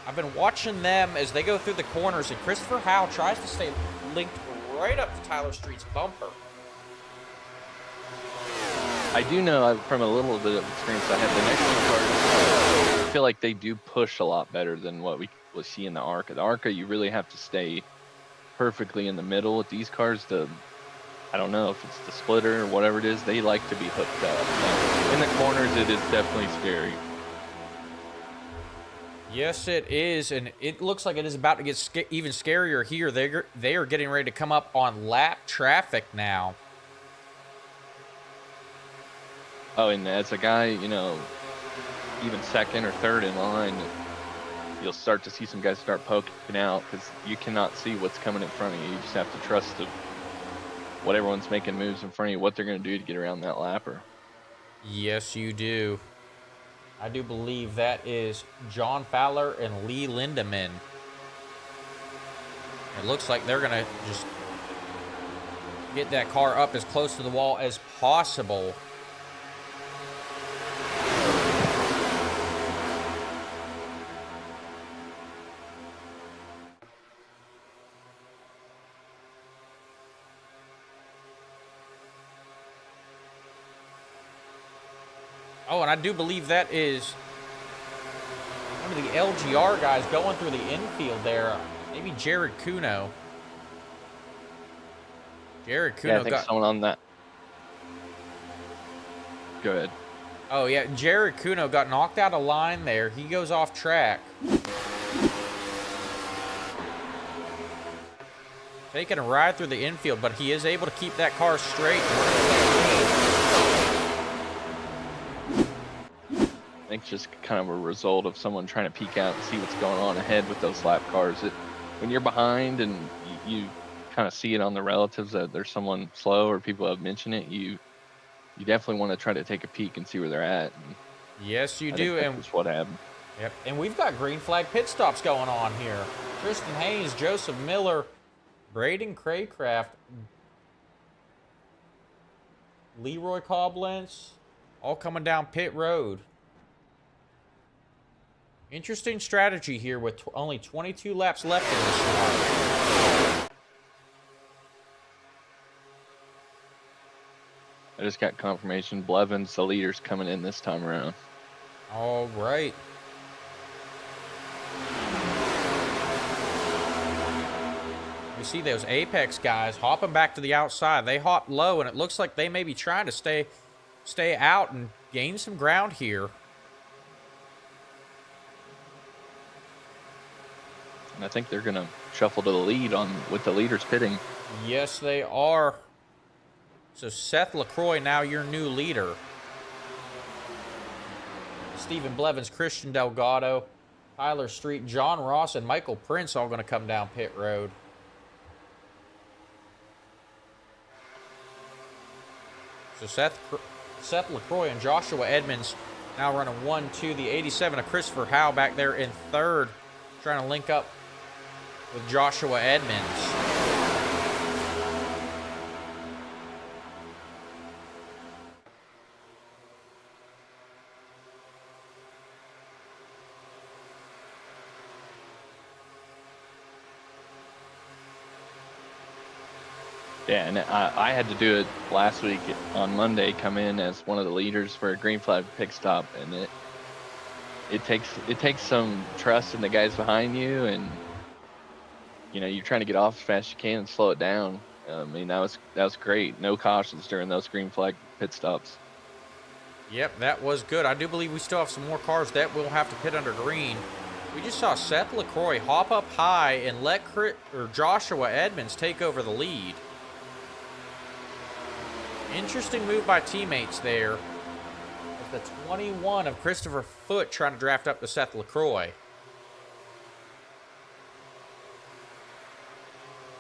I've been watching them as they go through the corners, and Christopher Howe tries to stay linked right up to Tyler Street's bumper. I do know from a little bit of experience I had, the next gen cars, I feel like they do push a lot better than what we will see in the ARCA. The ARCA, you really have to stay perfectly in the middle. With these cars, I don't know if it's the splitter or whatever it is, they like to be hooked up. In the corners, it is definitely scary. Yes, it is, and it looks like it is about to get even scarier here. They are getting ready to come up on lap traffic now. Oh, and as a guy, you know, even second or third in line, you'll start to see some guys start poking out because you cannot see what's coming in front of you. You just have to trust what everyone's making moves in front of you, what they're going to do to get around that lapper. Yes, you do. I do believe that is John Fowler and Lee Lindemann. It looks like they're going to just get that car up as close to the wall as possible. Oh, and I do believe that is one of the LGR guys going through the infield there. Maybe Jared Kuno. Jared Kuno I think someone on that. Go ahead. Oh, yeah. Jared Kuno got knocked out of line there. He goes off track. Taking a ride through the infield, but he is able to keep that car straight. I think it's just kind of a result of someone trying to peek out and see what's going on ahead with those lap cars. When you're behind and you kind of see it on the relatives that there's someone slow or people have mentioned it, you definitely want to try to take a peek and see where they're at. And yes, you I do. think that's what happened. Yep. And we've got green flag pit stops going on here. Tristan Haynes, Joseph Miller, Braden Craycraft, Leroy Koblenz, all coming down pit road. Interesting strategy here with only 22 laps left in this one. I just got confirmation. Blevins, the leader's coming in this time around. All right. You see those Apex guys hopping back to the outside. They hop low, and it looks like they may be trying to stay out and gain some ground here. And I think they're going to shuffle to the lead with the leaders pitting. Yes, they are. So Seth Lacroix, now your new leader. Stephen Blevins, Christian Delgado, Tyler Street, John Ross, and Michael Prince all going to come down pit road. So Seth Lacroix and Joshua Edmonds now running 1-2. The 87 of Christopher Howe back there in third, trying to link up with Joshua Edmonds. Yeah, and I had to do it last week on Monday, come in as one of the leaders for a green flag pick stop, and it takes some trust in the guys behind you, and you know, you're trying to get off as fast as you can and slow it down. I mean, that was great. No cautions during those green flag pit stops. Yep, that was good. I do believe we still have some more cars that will have to pit under green. We just saw Seth Lacroix hop up high and let Joshua Edmonds take over the lead. Interesting move by teammates there. With the 21 of Christopher Foote trying to draft up to Seth Lacroix.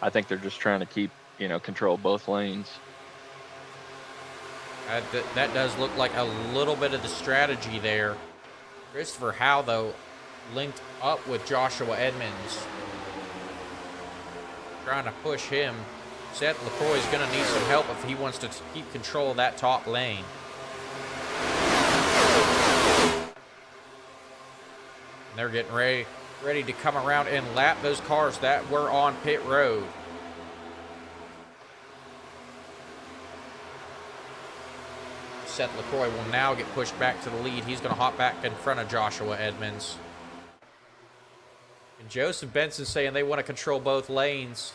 I think they're just trying to keep, control both lanes. That does look like a little bit of the strategy there. Christopher Howe, though, linked up with Joshua Edmonds. Trying to push him. Seth Lacroix is going to need some help if he wants to keep control of that top lane. And they're getting ready ready to come around and lap those cars that were on pit road. Seth Lacroix will now get pushed back to the lead. He's going to hop back in front of Joshua Edmonds. And Joseph Benson saying they want to control both lanes.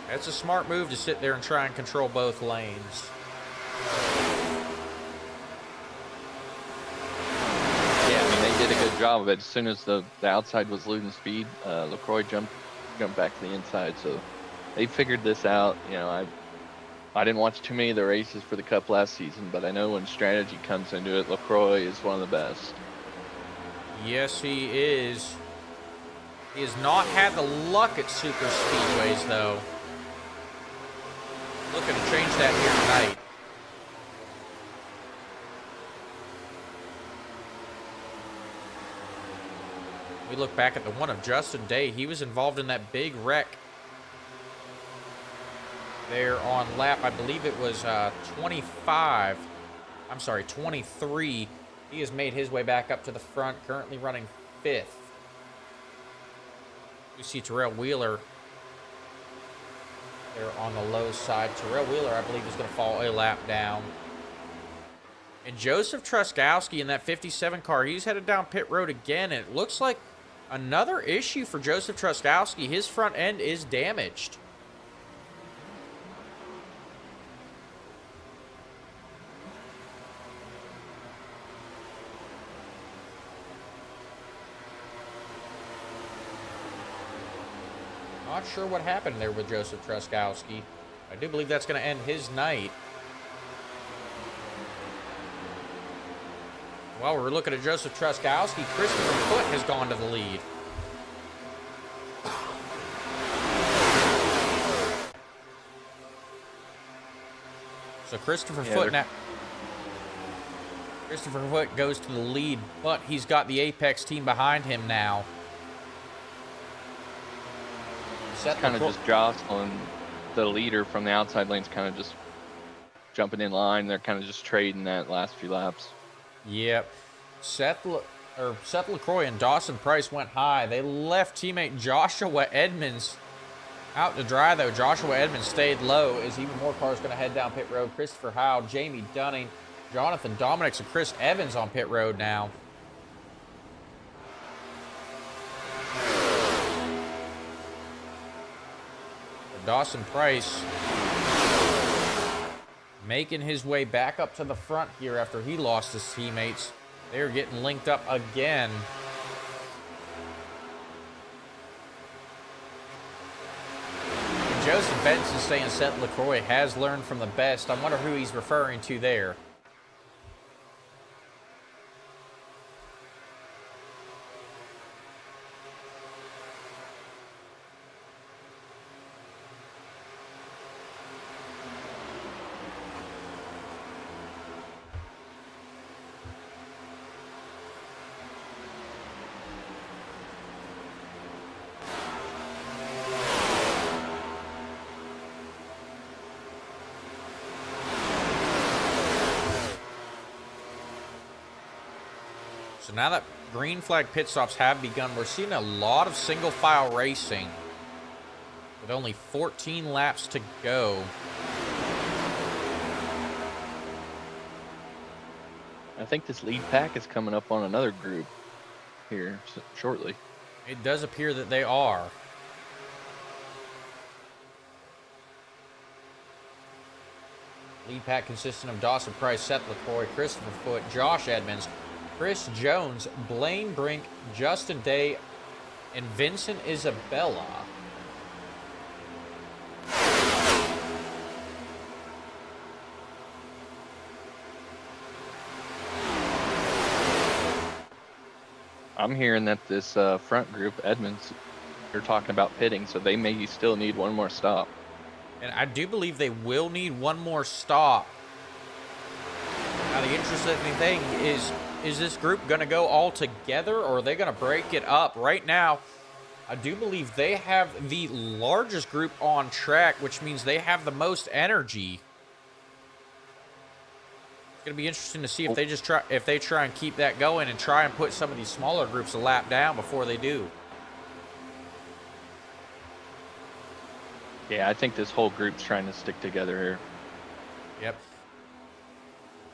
That's a smart move to sit there and try and control both lanes. Yeah, I mean, they did a good job of it. As soon as the outside was losing speed, Lacroix jumped back to the inside. So they figured this out. You know, I didn't watch too many of the races for the Cup last season, but I know when strategy comes into it, Lacroix is one of the best. Yes, he is. He has not had the luck at super speedways, though. Looking to change that here tonight. We look back at the one of Justin Day. He was involved in that big wreck there on lap, I believe it was 23. He has made his way back up to the front, currently running 5th. We see Terrell Wheeler there on the low side. Terrell Wheeler, I believe, is going to fall a lap down. And Joseph Truskowski in that 57 car, he's headed down pit road again, and it looks like another issue for Joseph Truskowski. His front end is damaged. Not sure what happened there with Joseph Truskowski. I do believe that's going to end his night. While we're looking at Joseph Truskowski, Christopher Foote has gone to the lead. So Christopher Foote goes to the lead, but he's got the Apex team behind him now. Kind of just jostling the leader from the outside lanes, kind of just jumping in line. They're kind of just trading that last few laps. Yep. Seth Lacroix and Dawson Price went high. They left teammate Joshua Edmonds out to dry, though. Joshua Edmonds stayed low as even more cars going to head down pit road. Christopher Howe, Jamie Dunning, Jonathan Dominics, and Chris Evans on pit road now. Dawson Price making his way back up to the front here after he lost his teammates. They're getting linked up again. And Joseph Benson saying Seth Lacroix has learned from the best. I wonder who he's referring to there. So now that green flag pit stops have begun, we're seeing a lot of single file racing with only 14 laps to go. I think this lead pack is coming up on another group here shortly. It does appear that they are. Lead pack consisting of Dawson Price, Seth Lacroix, Christopher Foote, Josh Edmonds, Chris Jones, Blaine Brink, Justin Day, and Vincent Isabella. I'm hearing that this front group, Edmonds, they're talking about pitting, so they may still need one more stop. And I do believe they will need one more stop. Now, the interesting thing is is this group going to go all together, or are they going to break it up? Right now, I do believe they have the largest group on track, which means they have the most energy. It's going to be interesting to see if they try and keep that going and try and put some of these smaller groups a lap down before they do. Yeah, I think this whole group's trying to stick together here. Yep.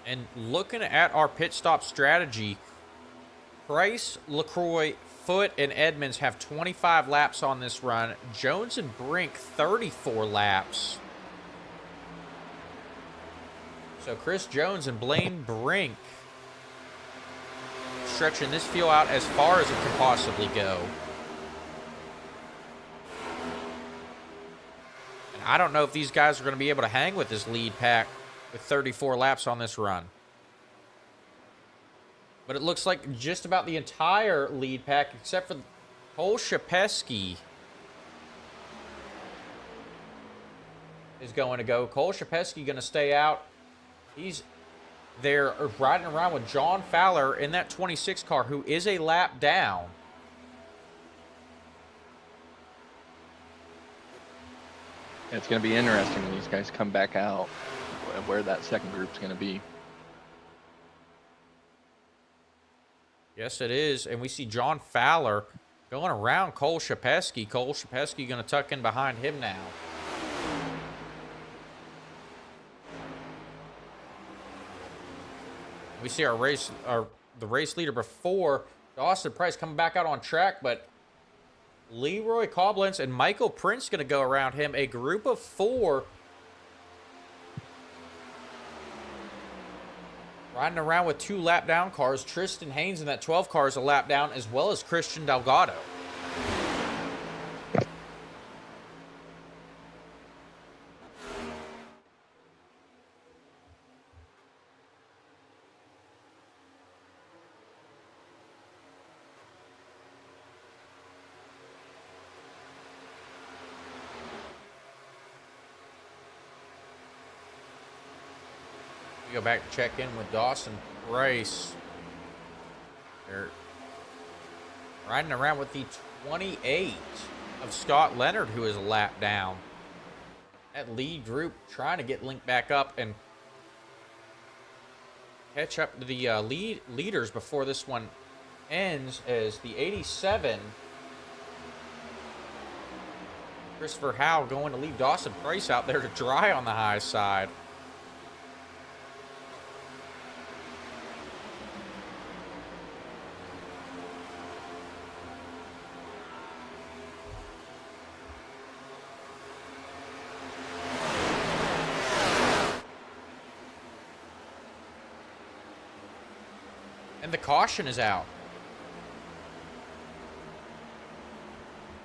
And looking at our pit stop strategy, Price, Lacroix, Foote, and Edmonds have 25 laps on this run. Jones and Brink, 34 laps. So Chris Jones and Blaine Brink stretching this field out as far as it can possibly go. And I don't know if these guys are going to be able to hang with this lead pack with 34 laps on this run. But it looks like just about the entire lead pack, except for Cole Shapesky, is going to go. Cole Shapesky going to stay out. He's there riding around with John Fowler in that 26 car, who is a lap down. It's going to be interesting when these guys come back out, where that second group's going to be. Yes, it is. And we see John Fowler going around Cole Shapesky. Cole Shapesky going to tuck in behind him now. We see the race leader before, Dawson Price, coming back out on track, but Leroy Koblenz and Michael Prince going to go around him. A group of 4 riding around with 2 lap down cars. Tristan Haynes in that 12 car is a lap down, as well as Christian Delgado. We go back to check in with Dawson Price. They're riding around with the 28 of Scott Leonard, who is a lap down. That lead group trying to get linked back up and catch up to the leaders before this one ends, as the 87, Christopher Howe, going to leave Dawson Price out there to dry on the high side. And the caution is out.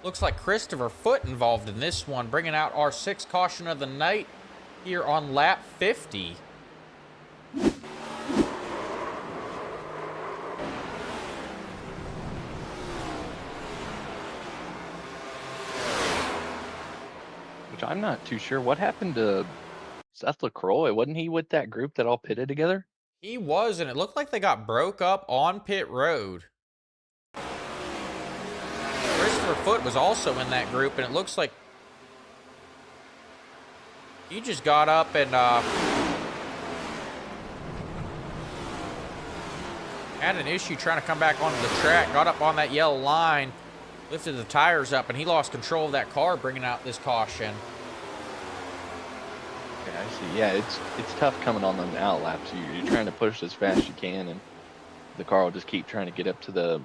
Looks like Christopher Foote involved in this one, bringing out our 6th caution of the night here on lap 50. Which I'm not too sure. What happened to Seth Lacroix? Wasn't he with that group that all pitted together? He was, and it looked like they got broke up on pit road. Christopher Foote was also in that group, and it looks like he just got up and had an issue trying to come back onto the track, got up on that yellow line, lifted the tires up, and he lost control of that car, bringing out this caution. Yeah, I see. Yeah, it's tough coming on them outlaps. You're trying to push as fast as you can, and the car will just keep trying to get up to the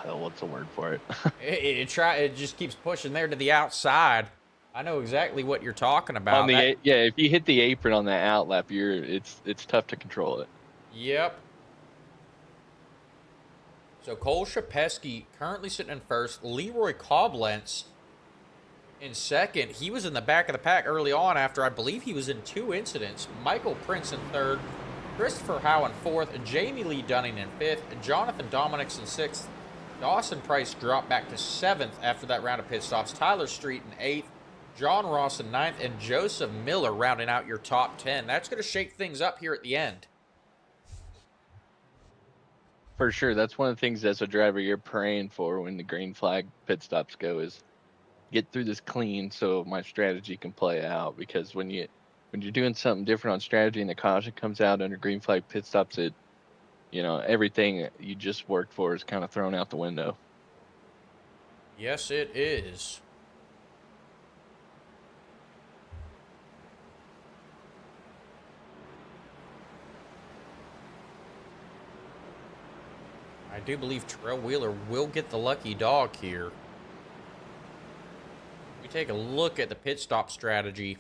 what's the word for it? It just keeps pushing there to the outside. I know exactly what you're talking about. On the yeah, if you hit the apron on that outlap, it's tough to control it. Yep. So Cole Shapesky currently sitting in first. Leroy Koblenz in second. He was in the back of the pack early on after I believe he was in 2 incidents. Michael Prince in third. Christopher Howe in fourth. Jamie Lee Dunning in fifth. Jonathan Dominics in sixth. Dawson Price dropped back to 7th after that round of pit stops. Tyler Street in 8th. John Ross in 9th, and Joseph Miller rounding out your top 10. That's going to shake things up here at the end. For sure. That's one of the things as a driver you're praying for when the green flag pit stops go is get through this clean so my strategy can play out. Because when you're doing something different on strategy and the caution comes out under green flag pit stops, everything you just worked for is kind of thrown out the window. Yes, it is. I do believe Terrell Wheeler will get the lucky dog here. We take a look at the pit stop strategy.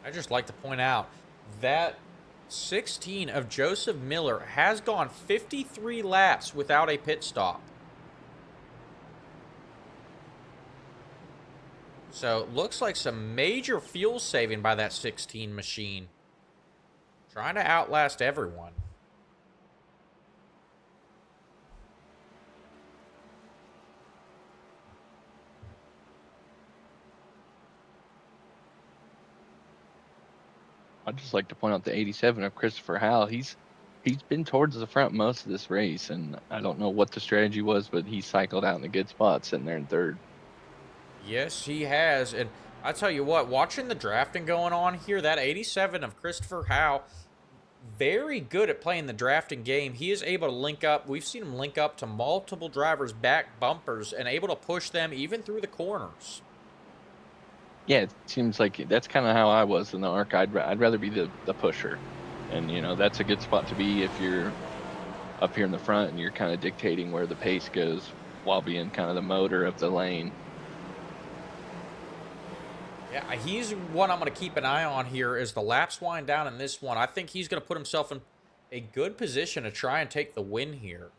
I just like to point out that 16 of Joseph Miller has gone 53 laps without a pit stop. So, looks like some major fuel saving by that 16 machine. Trying to outlast everyone. I'd just like to point out the 87 of Christopher Howell. He's been towards the front most of this race, and I don't know what the strategy was, but he cycled out in a good spot sitting there in third. Yes, he has. And I tell you what, watching the drafting going on here, that 87 of Christopher Howe, very good at playing the drafting game. He is able to link up. We've seen him link up to multiple drivers' back bumpers and able to push them even through the corners. Yeah, it seems like that's kind of how I was in the ARC. I'd rather be the pusher. And, that's a good spot to be if you're up here in the front and you're kind of dictating where the pace goes while being kind of the motor of the lane. Yeah, he's one I'm going to keep an eye on here as the laps wind down in this one. I think he's going to put himself in a good position to try and take the win here.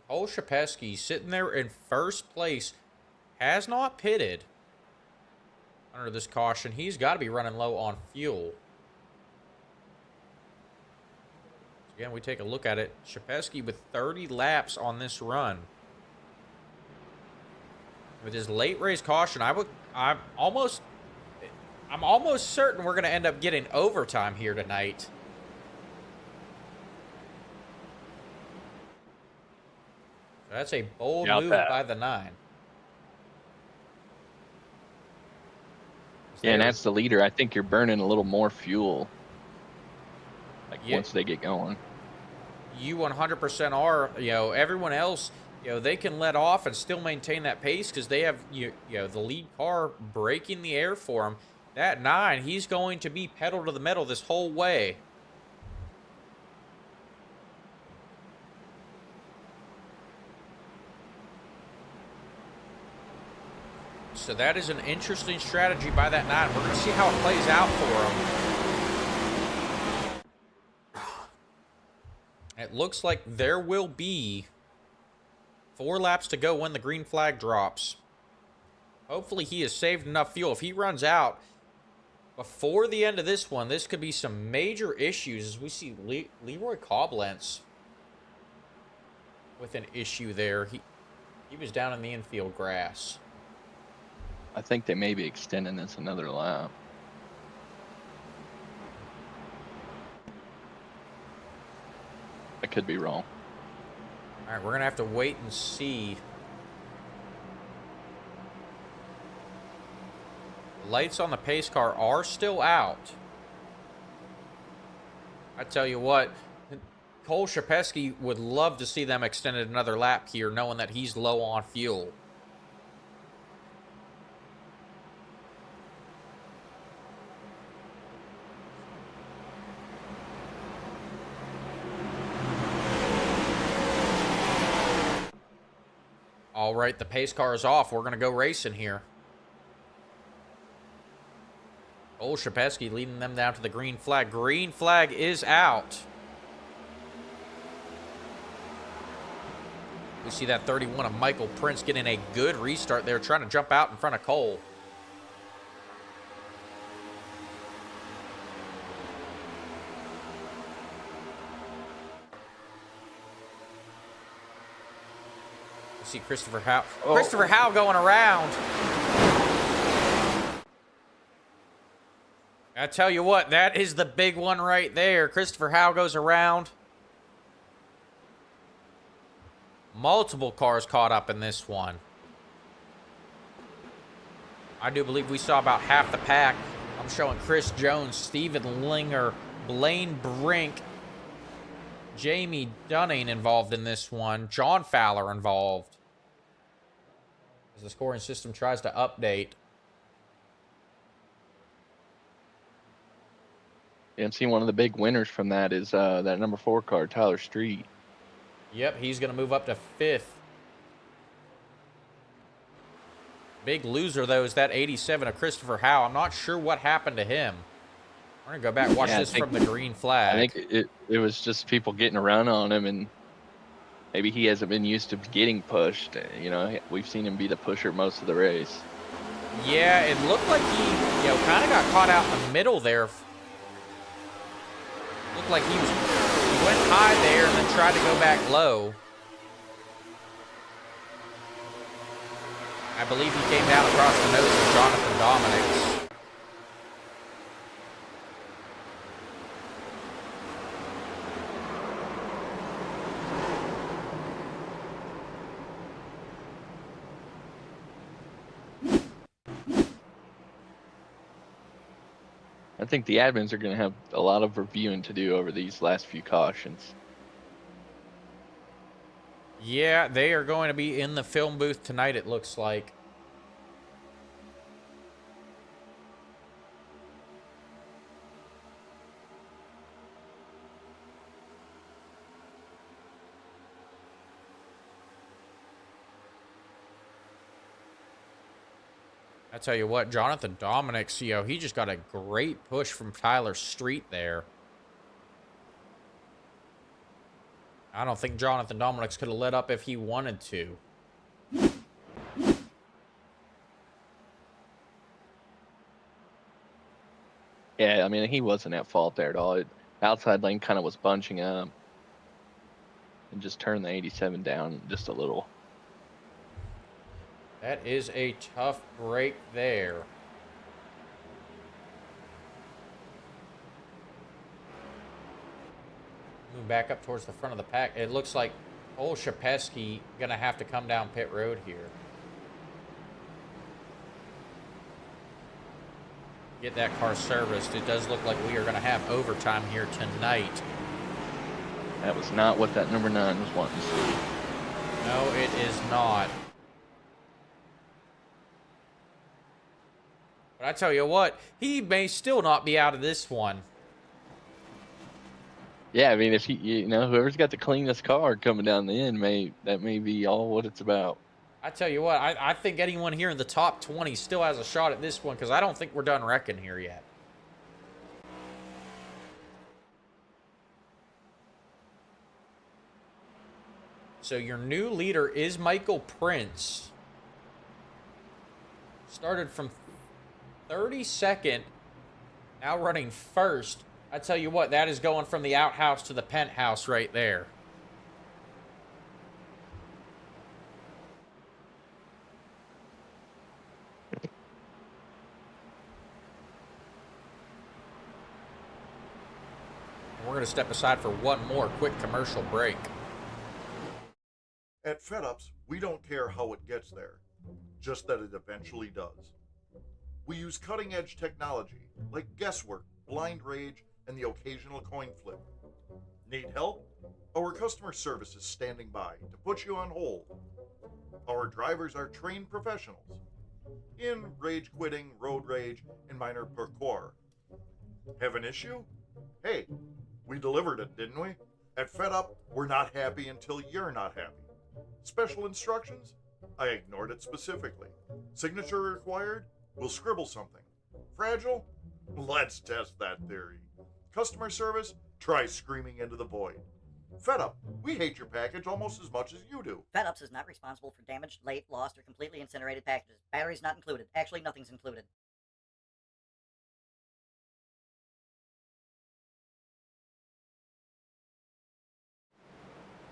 Cole Shapesky sitting there in first place, has not pitted under this caution. He's got to be running low on fuel. Again, we take a look at it. Shapesky with 30 laps on this run. With his late race caution, I'm almost certain we're going to end up getting overtime here tonight. That's a bold move by the 9. Yeah, and that's the leader. I think you're burning a little more fuel once they get going. You 100% are. Everyone else, they can let off and still maintain that pace because they have, the lead car breaking the air for him. That 9, he's going to be pedal to the metal this whole way. So that is an interesting strategy by that 9. We're going to see how it plays out for him. It looks like there will be 4 laps to go when the green flag drops. Hopefully he has saved enough fuel. If he runs out before the end of this one, this could be some major issues as we see Leroy Koblenz with an issue there. He was down in the infield grass. I think they may be extending this another lap. I could be wrong. All right, we're going to have to wait and see. Lights on the pace car are still out. I tell you what, Cole Shapesky would love to see them extended another lap here, knowing that he's low on fuel. All right, the pace car is off. We're going to go racing here. Old Shapesky leading them down to the green flag. Green flag is out. We see that 31 of Michael Prince getting a good restart there, trying to jump out in front of Cole. see Christopher Howe. Oh. Christopher Howe going around. I tell you what, that is the big one right there. Christopher Howe goes around. Multiple cars caught up in this one. I do believe we saw about half the pack. I'm showing Chris Jones, Steven Linger, Blaine Brink, Jamie Dunning involved in this one. John Fowler involved. As the scoring system tries to update. Yeah, I'm seeing one of the big winners from that is that number 4 car, Tyler Street. Yep, he's going to move up to 5th. Big loser, though, is that 87 of Christopher Howe. I'm not sure what happened to him. We're going to go back and watch this from the green flag. I think it was just people getting around on him, and maybe he hasn't been used to getting pushed. You know, we've seen him be the pusher most of the race. Yeah, it looked like he, kind of got caught out in the middle there. Looked like he went high there and then tried to go back low. I believe he came down across the nose of Jonathan Dominics. I think the admins are going to have a lot of reviewing to do over these last few cautions. Yeah, they are going to be in the film booth tonight, it looks like. I tell you what, Jonathan Dominics, he just got a great push from Tyler Street there. I don't think Jonathan Dominics could have let up if he wanted to. Yeah, I mean, he wasn't at fault there at all. Outside lane kind of was bunching up and just turned the 87 down just a little. That is a tough break there. Move back up towards the front of the pack. It looks like old Shapeski going to have to come down pit road here. Get that car serviced. It does look like we are going to have overtime here tonight. That was not what that number 9 was wanting to see. No, it is not. But I tell you what, he may still not be out of this one. Yeah, I mean, if whoever's got the cleanest car coming down the end, that may be all what it's about. I tell you what, I think anyone here in the top 20 still has a shot at this one because I don't think we're done wrecking here yet. So your new leader is Michael Prince. Started from 32nd, now running first. I tell you what, that is going from the outhouse to the penthouse right there. We're going to step aside for one more quick commercial break. At FedUps, we don't care how it gets there, just that it eventually does. We use cutting-edge technology like guesswork, blind rage, and the occasional coin flip. Need help? Our customer service is standing by to put you on hold. Our drivers are trained professionals in rage quitting, road rage, and minor parkour. Have an issue? Hey, we delivered it, didn't we? At FedUp, we're not happy until you're not happy. Special instructions? I ignored it specifically. Signature required? We'll scribble something. Fragile? Let's test that theory. Customer service? Try screaming into the void. FedUp, we hate your package almost as much as you do. FedUps is not responsible for damaged, late, lost, or completely incinerated packages. Batteries not included. Actually, nothing's included.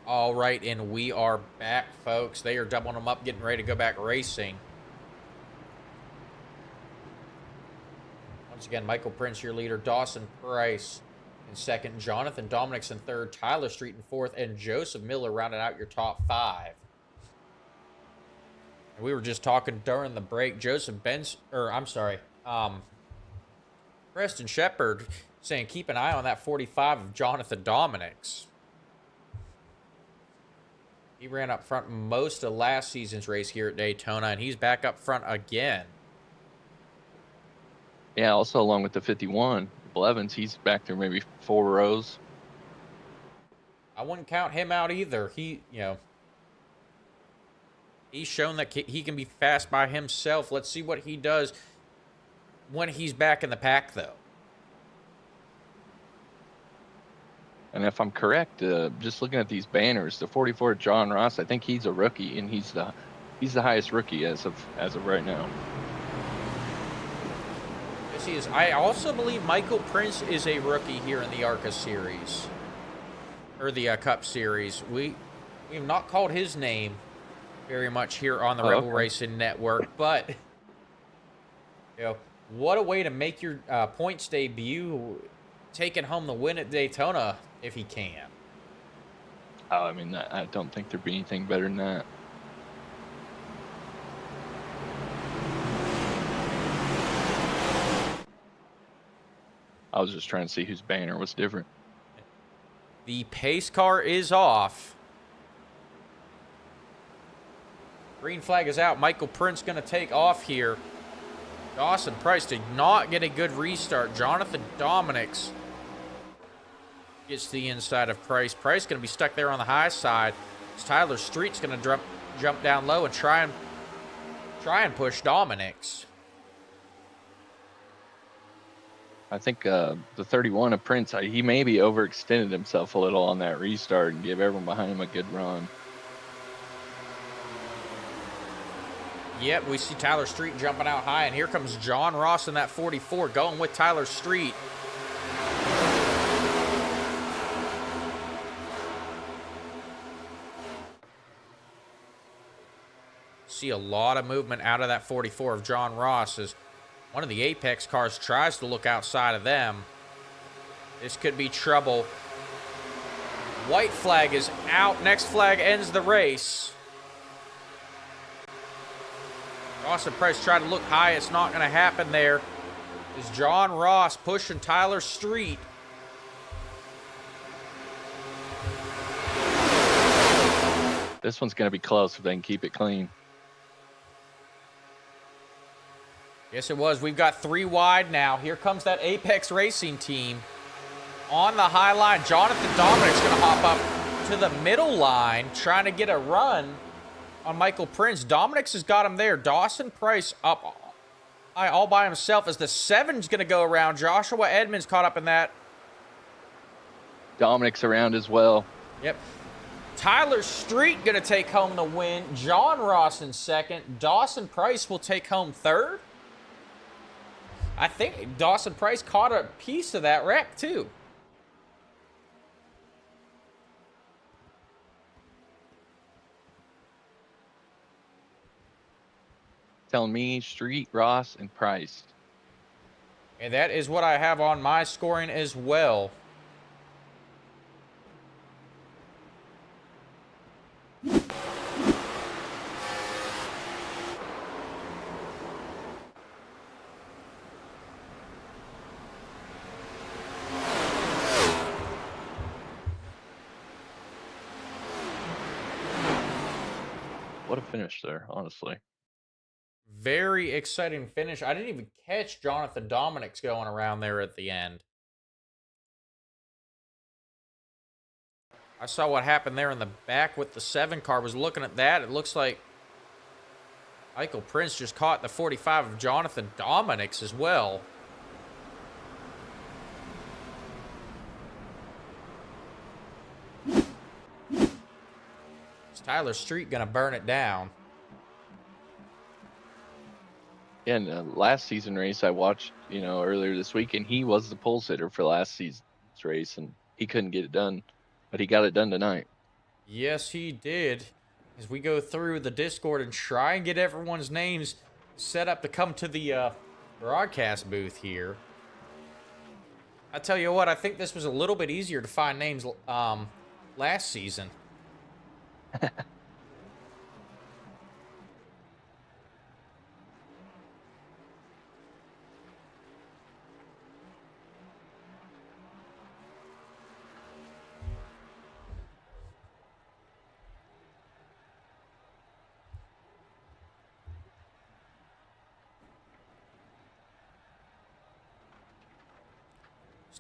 All right, and we are back, folks. They are doubling them up, getting ready to go back racing. Once again, Michael Prince, your leader. Dawson Price in second. Jonathan Dominics in third. Tyler Street in fourth. And Joseph Miller rounded out your top 5. And we were just talking during the break. Preston Shepard saying keep an eye on that 45 of Jonathan Dominics. He ran up front most of last season's race here at Daytona, and he's back up front again. Yeah, also along with the 51, Blevins, he's back there maybe 4 rows. I wouldn't count him out either. He's shown that he can be fast by himself. Let's see what he does when he's back in the pack, though. And if I'm correct, just looking at these banners, the 44 John Ross, I think he's a rookie, and he's the highest rookie as of right now. Yes, he is. I also believe Michael Prince is a rookie here in the ARCA series, or the Cup series. We have not called his name very much here on the Rebel Racing Network, but what a way to make your points debut, taking home the win at Daytona if he can. Oh, I mean, I don't think there'd be anything better than that. I was just trying to see whose banner was different. The pace car is off. Green flag is out. Michael Prince going to take off here. Dawson Price did not get a good restart. Jonathan Dominics gets to the inside of Price. Price going to be stuck there on the high side. Tyler Street's going to jump down low and try and push Dominics. I think the 31 of Prince, he maybe overextended himself a little on that restart and gave everyone behind him a good run. Yep, we see Tyler Street jumping out high, and here comes John Ross in that 44 going with Tyler Street. See a lot of movement out of that 44 of John Ross as one of the Apex cars tries to look outside of them. This could be trouble. White flag is out. Next flag ends the race. Dawson Price tried to look high. It's not going to happen there. Is John Ross pushing Tyler Street. This one's going to be close if they can keep it clean. Yes, it was. We've got 3 wide now. Here comes that Apex Racing team on the high line. Jonathan Dominic's going to hop up to the middle line, trying to get a run on Michael Prince. Dominics has got him there. Dawson Price up all by himself as the 7's going to go around. Joshua Edmonds caught up in that. Dominic's around as well. Yep. Tyler Street going to take home the win. John Ross in second. Dawson Price will take home third. I think Dawson Price caught a piece of that wreck, too. Telling me Street, Ross, and Price. And that is what I have on my scoring as well. What a finish there, honestly. Very exciting finish. I didn't even catch Jonathan Dominics going around there at the end. I saw what happened there in the back with the 7 car. Was looking at that. It looks like Michael Prince just caught the 45 of Jonathan Dominics as well. Is Tyler Street going to burn it down? Yeah, and last season race I watched, earlier this week, and he was the pole sitter for last season's race, and he couldn't get it done, but he got it done tonight. Yes, he did. As we go through the Discord and try and get everyone's names set up to come to the broadcast booth here. I tell you what, I think this was a little bit easier to find names last season.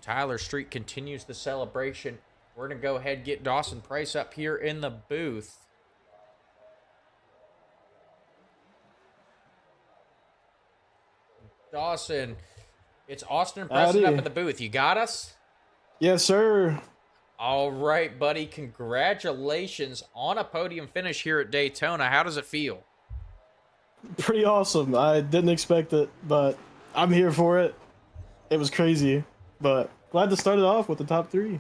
Tyler Street continues the celebration. We're going to go ahead and get Dawson Price up here in the booth. Dawson, it's Austin and Preston Howdy. up in the booth. You got us? Yes, sir. All right, buddy. Congratulations on a podium finish here at Daytona. How does it feel? Pretty awesome. I didn't expect it, but I'm here for it. It was crazy, but glad to start it off with the top 3.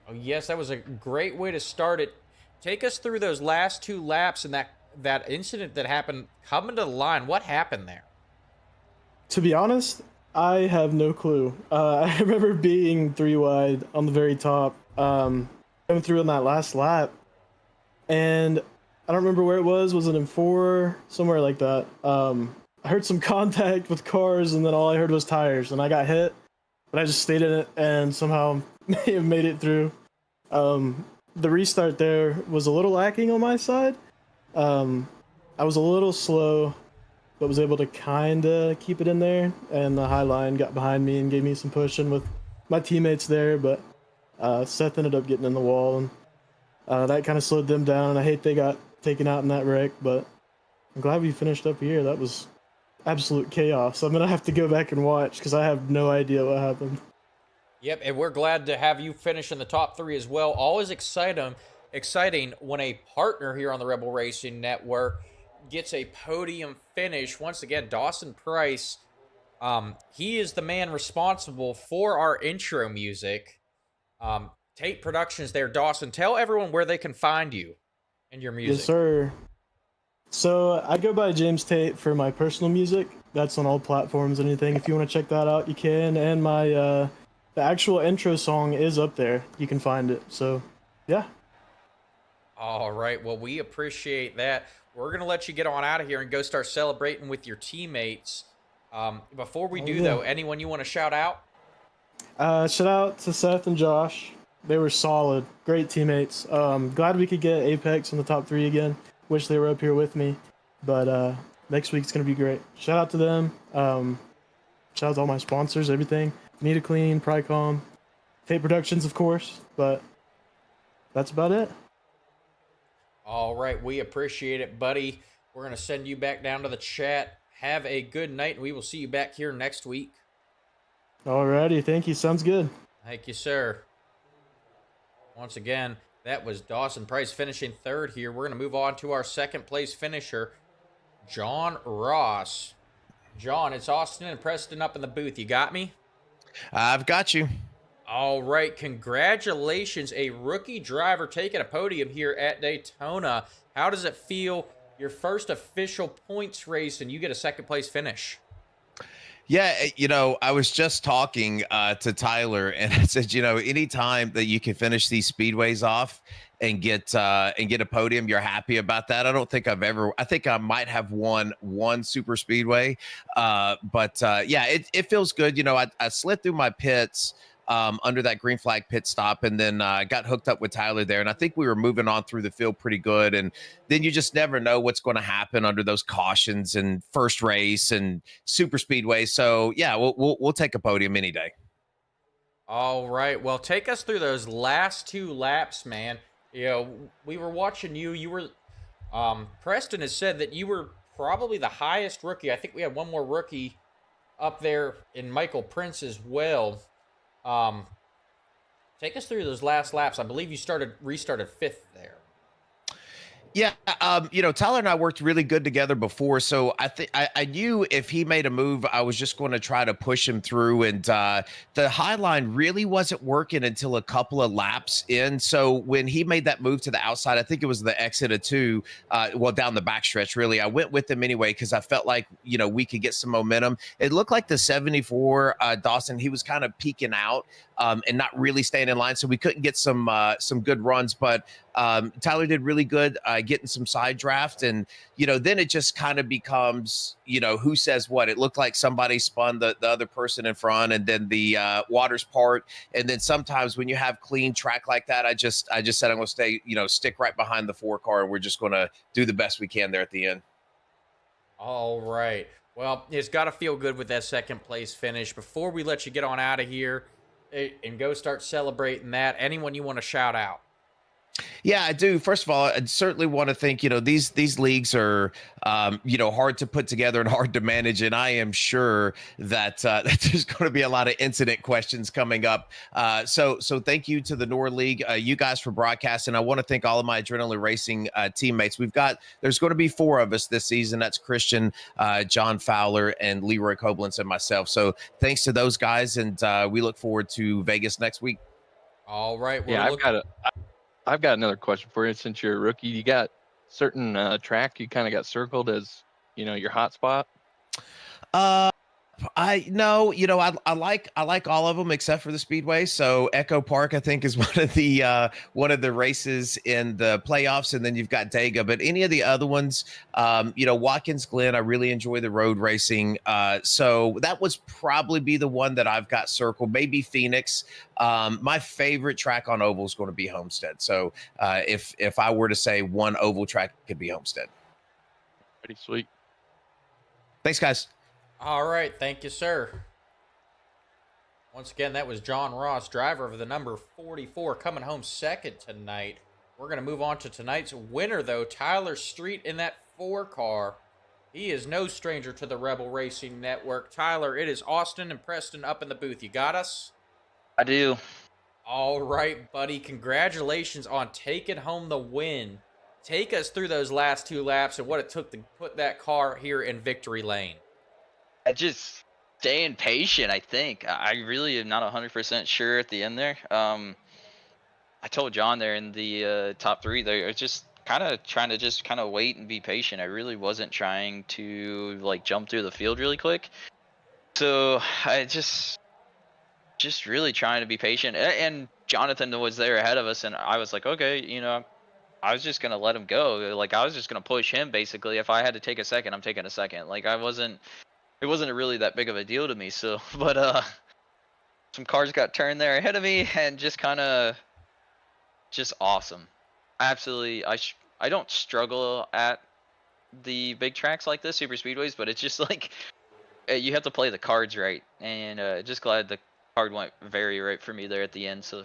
Oh, yes, that was a great way to start it. Take us through those last 2 laps and that incident that happened coming to the line. What happened there? To be honest, I have no clue. I remember being 3 wide on the very top, coming through on that last lap, and I don't remember where it was. Was it in 4? Somewhere like that. I heard some contact with cars, and then all I heard was tires, and I got hit, but I just stayed in it and somehow made it through. The restart there was a little lacking on my side. I was a little slow, but was able to kind of keep it in there, and the high line got behind me and gave me some pushing with my teammates there, but Seth ended up getting in the wall, and that kind of slowed them down, and I hate they got taken out in that wreck, but I'm glad we finished up here. That was absolute chaos. I'm going to have to go back and watch because I have no idea what happened. Yep, and we're glad to have you finish in the top 3 as well. Always exciting when a partner here on the Rebel Racing Network gets a podium finish. Once again, Dawson Price, he is the man responsible for our intro music. Tate Productions there. Dawson, tell everyone where they can find you and your music. Yes, sir. So I go by James Tate for my personal music. That's on all platforms and anything. If you want to check that out, you can. And my the actual intro song is up there. You can find it. So, yeah. All right. Well, we appreciate that. We're going to let you get on out of here and go start celebrating with your teammates. Before we do, though, anyone you want to shout out? Shout out to Seth and Josh. They were solid. Great teammates. Glad we could get Apex in the top 3 again. Wish they were up here with me. But next week's going to be great. Shout out to them. Shout out to all my sponsors, everything. Need a Clean, Prycom, Tate Productions, of course. But that's about it. All right. We appreciate it, buddy. We're going to send you back down to the chat. Have a good night, and we will see you back here next week. Alrighty. Thank you. Sounds good. Thank you, sir. Once again, that was Dawson Price finishing 3rd here. We're going to move on to our 2nd place finisher, John Ross. John, it's Austin and Preston up in the booth. You got me? I've got you. All right. Congratulations. A rookie driver taking a podium here at Daytona. How does it feel? Your first official points race, and you get a 2nd place finish. Yeah, I was just talking to Tyler, and I said, anytime that you can finish these speedways off and get a podium, you're happy about that. I think I might have won one super speedway, but it feels good. I slid through my pits under that green flag pit stop, and then got hooked up with Tyler there, and I think we were moving on through the field pretty good. And then you just never know what's going to happen under those cautions and first race and super speedway. So yeah, we'll take a podium any day. All right. Well, take us through those last 2 laps, man. We were watching you. You were Preston has said that you were probably the highest rookie. I think we had one more rookie up there in Michael Prince as well. Take us through those last laps. I believe you restarted 5th there. Yeah, Tyler and I worked really good together before, so I think I knew if he made a move, I was just going to try to push him through. And the high line really wasn't working until a couple of laps in. So when he made that move to the outside, I think it was the exit of two, down the backstretch. Really, I went with him anyway because I felt like we could get some momentum. It looked like the 74 Dawson, he was kind of peeking out and not really staying in line, so we couldn't get some good runs, but. Tyler did really good getting some side draft, and then it just kind of becomes who says what. It looked like somebody spun the other person in front, and then the waters part, and then sometimes when you have clean track like that, I just said I'm going to stay stick right behind the 4 car, and we're just going to do the best we can there at the end. All right. Well, it's got to feel good with that second place finish. Before we let you get on out of here and go start celebrating that, anyone you want to shout out? Yeah, I do. First of all, I certainly want to think, these leagues are, hard to put together and hard to manage. And I am sure that, that there's going to be a lot of incident questions coming up. So thank you to the NORA League, you guys for broadcasting. I want to thank all of my Adrenaline Racing teammates. There's going to be 4 of us this season. That's Christian, John Fowler, and Leroy Koblenz, and myself. So thanks to those guys. And we look forward to Vegas next week. All right. Yeah, I've got another question for you. Since you're a rookie, you got certain track you kind of got circled as, your hot spot? I like all of them except for the Speedway. So Echo Park, I think, is one of the races in the playoffs, and then you've got Dega. But any of the other ones, Watkins Glen, I really enjoy the road racing. So that was probably be the one that I've got circled. Maybe Phoenix. My favorite track on oval is going to be Homestead. So if I were to say one oval track, it could be Homestead. Pretty sweet. Thanks, guys. All right. Thank you, sir. Once again, that was John Ross, driver of the number 44, coming home second tonight. We're going to move on to tonight's winner, though. Tyler Street in that 4 car. He is no stranger to the Rebel Racing Network. Tyler, it is Austin and Preston up in the booth. You got us? I do. All right, buddy. Congratulations on taking home the win. Take us through those last 2 laps and what it took to put that car here in victory lane. I just staying patient, I think. I really am not 100% sure at the end there. I told John there in the top 3 there, I was just kind of trying to wait and be patient. I really wasn't trying to jump through the field really quick. So I just really trying to be patient. And Jonathan was there ahead of us, and I was like, okay, I was just going to let him go. I was just going to push him, basically. If I had to take a second, I'm taking a second. It wasn't really that big of a deal to me. So, but some cars got turned there ahead of me, and just awesome. Absolutely. I don't struggle at the big tracks like this, super speedways, but it's just you have to play the cards right, and just glad the card went very right for me there at the end. So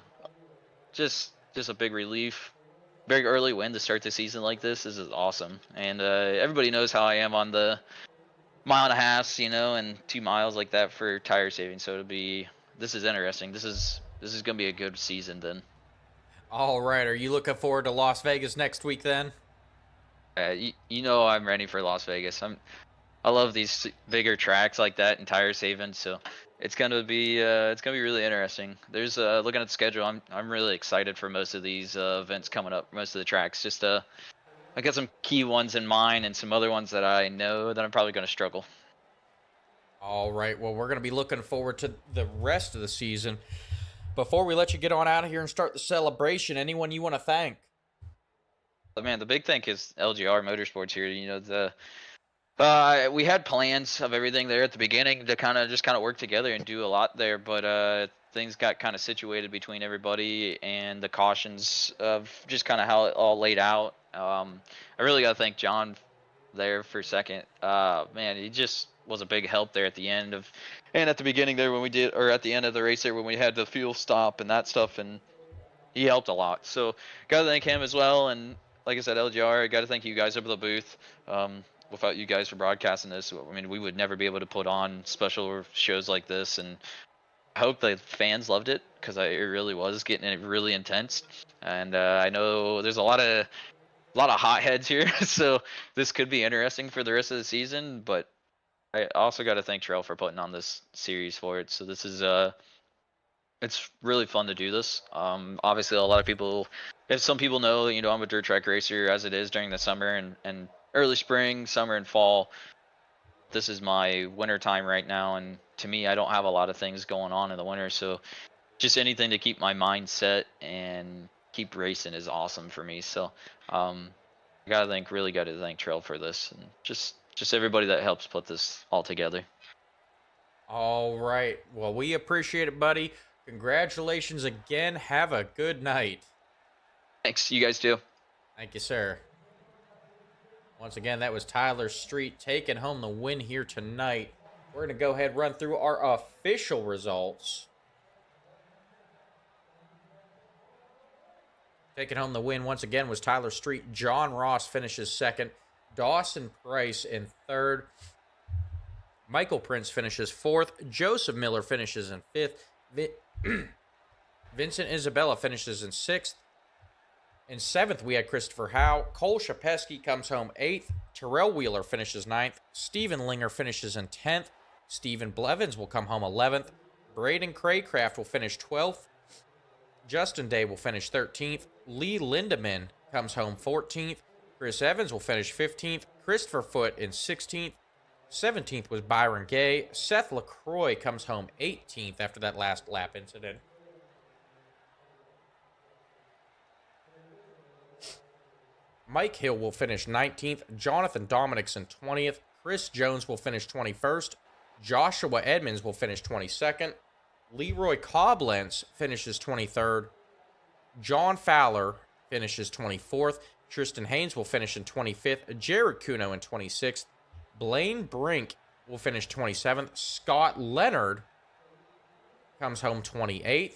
just a big relief. Very early win to start the season like this. This is awesome, and everybody knows how I am on the 1.5 miles, and 2 miles like that for tire saving. So this is interesting. This is gonna be a good season then. All right. Are you looking forward to Las Vegas next week then? I'm ready for Las Vegas. I love these bigger tracks like that and tire saving. So it's gonna be really interesting. There's looking at the schedule, I'm really excited for most of these events coming up. Most of the tracks, just I got some key ones in mind and some other ones that I know that I'm probably going to struggle. All right. Well, we're going to be looking forward to the rest of the season. Before we let you get on out of here and start the celebration, anyone you want to thank? Man, the big thank is LGR Motorsports here. We had plans of everything there at the beginning to kind of work together and do a lot there, but things got kind of situated between everybody and the cautions of just kind of how it all laid out. I really got to thank John there for a second. Man, he just was a big help there at the end and at the beginning there or at the end of the race there when we had the fuel stop and that stuff, and he helped a lot. So got to thank him as well. And like I said, LGR, I got to thank you guys over the booth. Without you guys for broadcasting this, I mean, we would never be able to put on special shows like this, and I hope the fans loved it, because it really was getting really intense. And I know there's a lot of a lot of hotheads here, so this could be interesting for the rest of the season. But I also got to thank Trail for putting on this series for it. So this is it's really fun to do this. Obviously, a lot of people, if some people know, you know, I'm a dirt track racer as it is during the summer and early spring, summer, and fall. This is my winter time right now, and to me, I don't have a lot of things going on in the winter, so just anything to keep my mind set and keep racing is awesome for me. So really gotta thank Trail for this, and just everybody that helps put this all together. All right. Well, we appreciate it, buddy. Congratulations again. Have a good night. Thanks, you guys too. Thank you, sir. Once again, that was Tyler Street taking home the win here tonight. We're going to go ahead and run through our official results. Taking home the win once again was Tyler Street. John Ross finishes second. Dawson Price in third. Michael Prince finishes fourth. Joseph Miller finishes in fifth. Vincent Isabella finishes in sixth. In seventh, we had Christopher Howe. Cole Shapesky comes home eighth. Terrell Wheeler finishes ninth. Stephen Linger finishes in 10th. Stephen Blevins will come home 11th. Braden Craycraft will finish 12th. Justin Day will finish 13th. Lee Lindemann comes home 14th. Chris Evans will finish 15th. Christopher Foote in 16th. 17th was Byron Gay. Seth Lacroix comes home 18th after that last lap incident. Mike Hill will finish 19th. Jonathan Dominickson 20th. Chris Jones will finish 21st. Joshua Edmonds will finish 22nd. Leroy Koblenz finishes 23rd. John Fowler finishes 24th. Tristan Haynes will finish in 25th. Jared Kuno in 26th. Blaine Brink will finish 27th. Scott Leonard comes home 28th.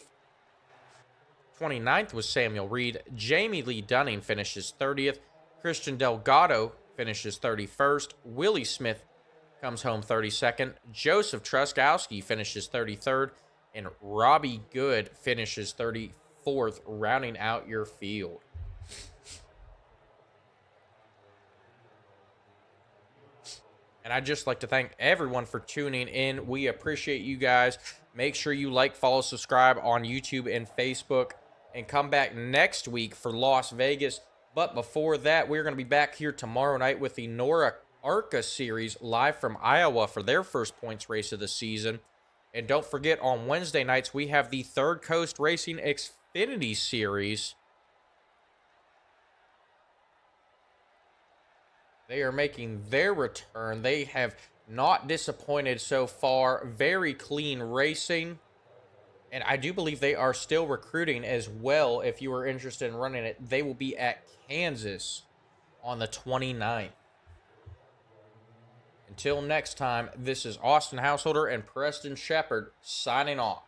29th was Samuel Reed. Jamie Lee Dunning finishes 30th. Christian Delgado finishes 31st. Willie Smith comes home 32nd. Joseph Truskowski finishes 33rd. And Robbie Good finishes 34th, rounding out your field. And I'd just like to thank everyone for tuning in. We appreciate you guys. Make sure you like, follow, subscribe on YouTube and Facebook. And come back next week for Las Vegas. But before that, we're going to be back here tomorrow night with the NORA ARCA Series live from Iowa for their first points race of the season. And don't forget, on Wednesday nights, we have the Third Coast Racing Xfinity Series. They are making their return. They have not disappointed so far. Very clean racing. And I do believe they are still recruiting as well. If you are interested in running it, they will be at Kansas on the 29th. Until next time, this is Austin Householder and Preston Shepard signing off.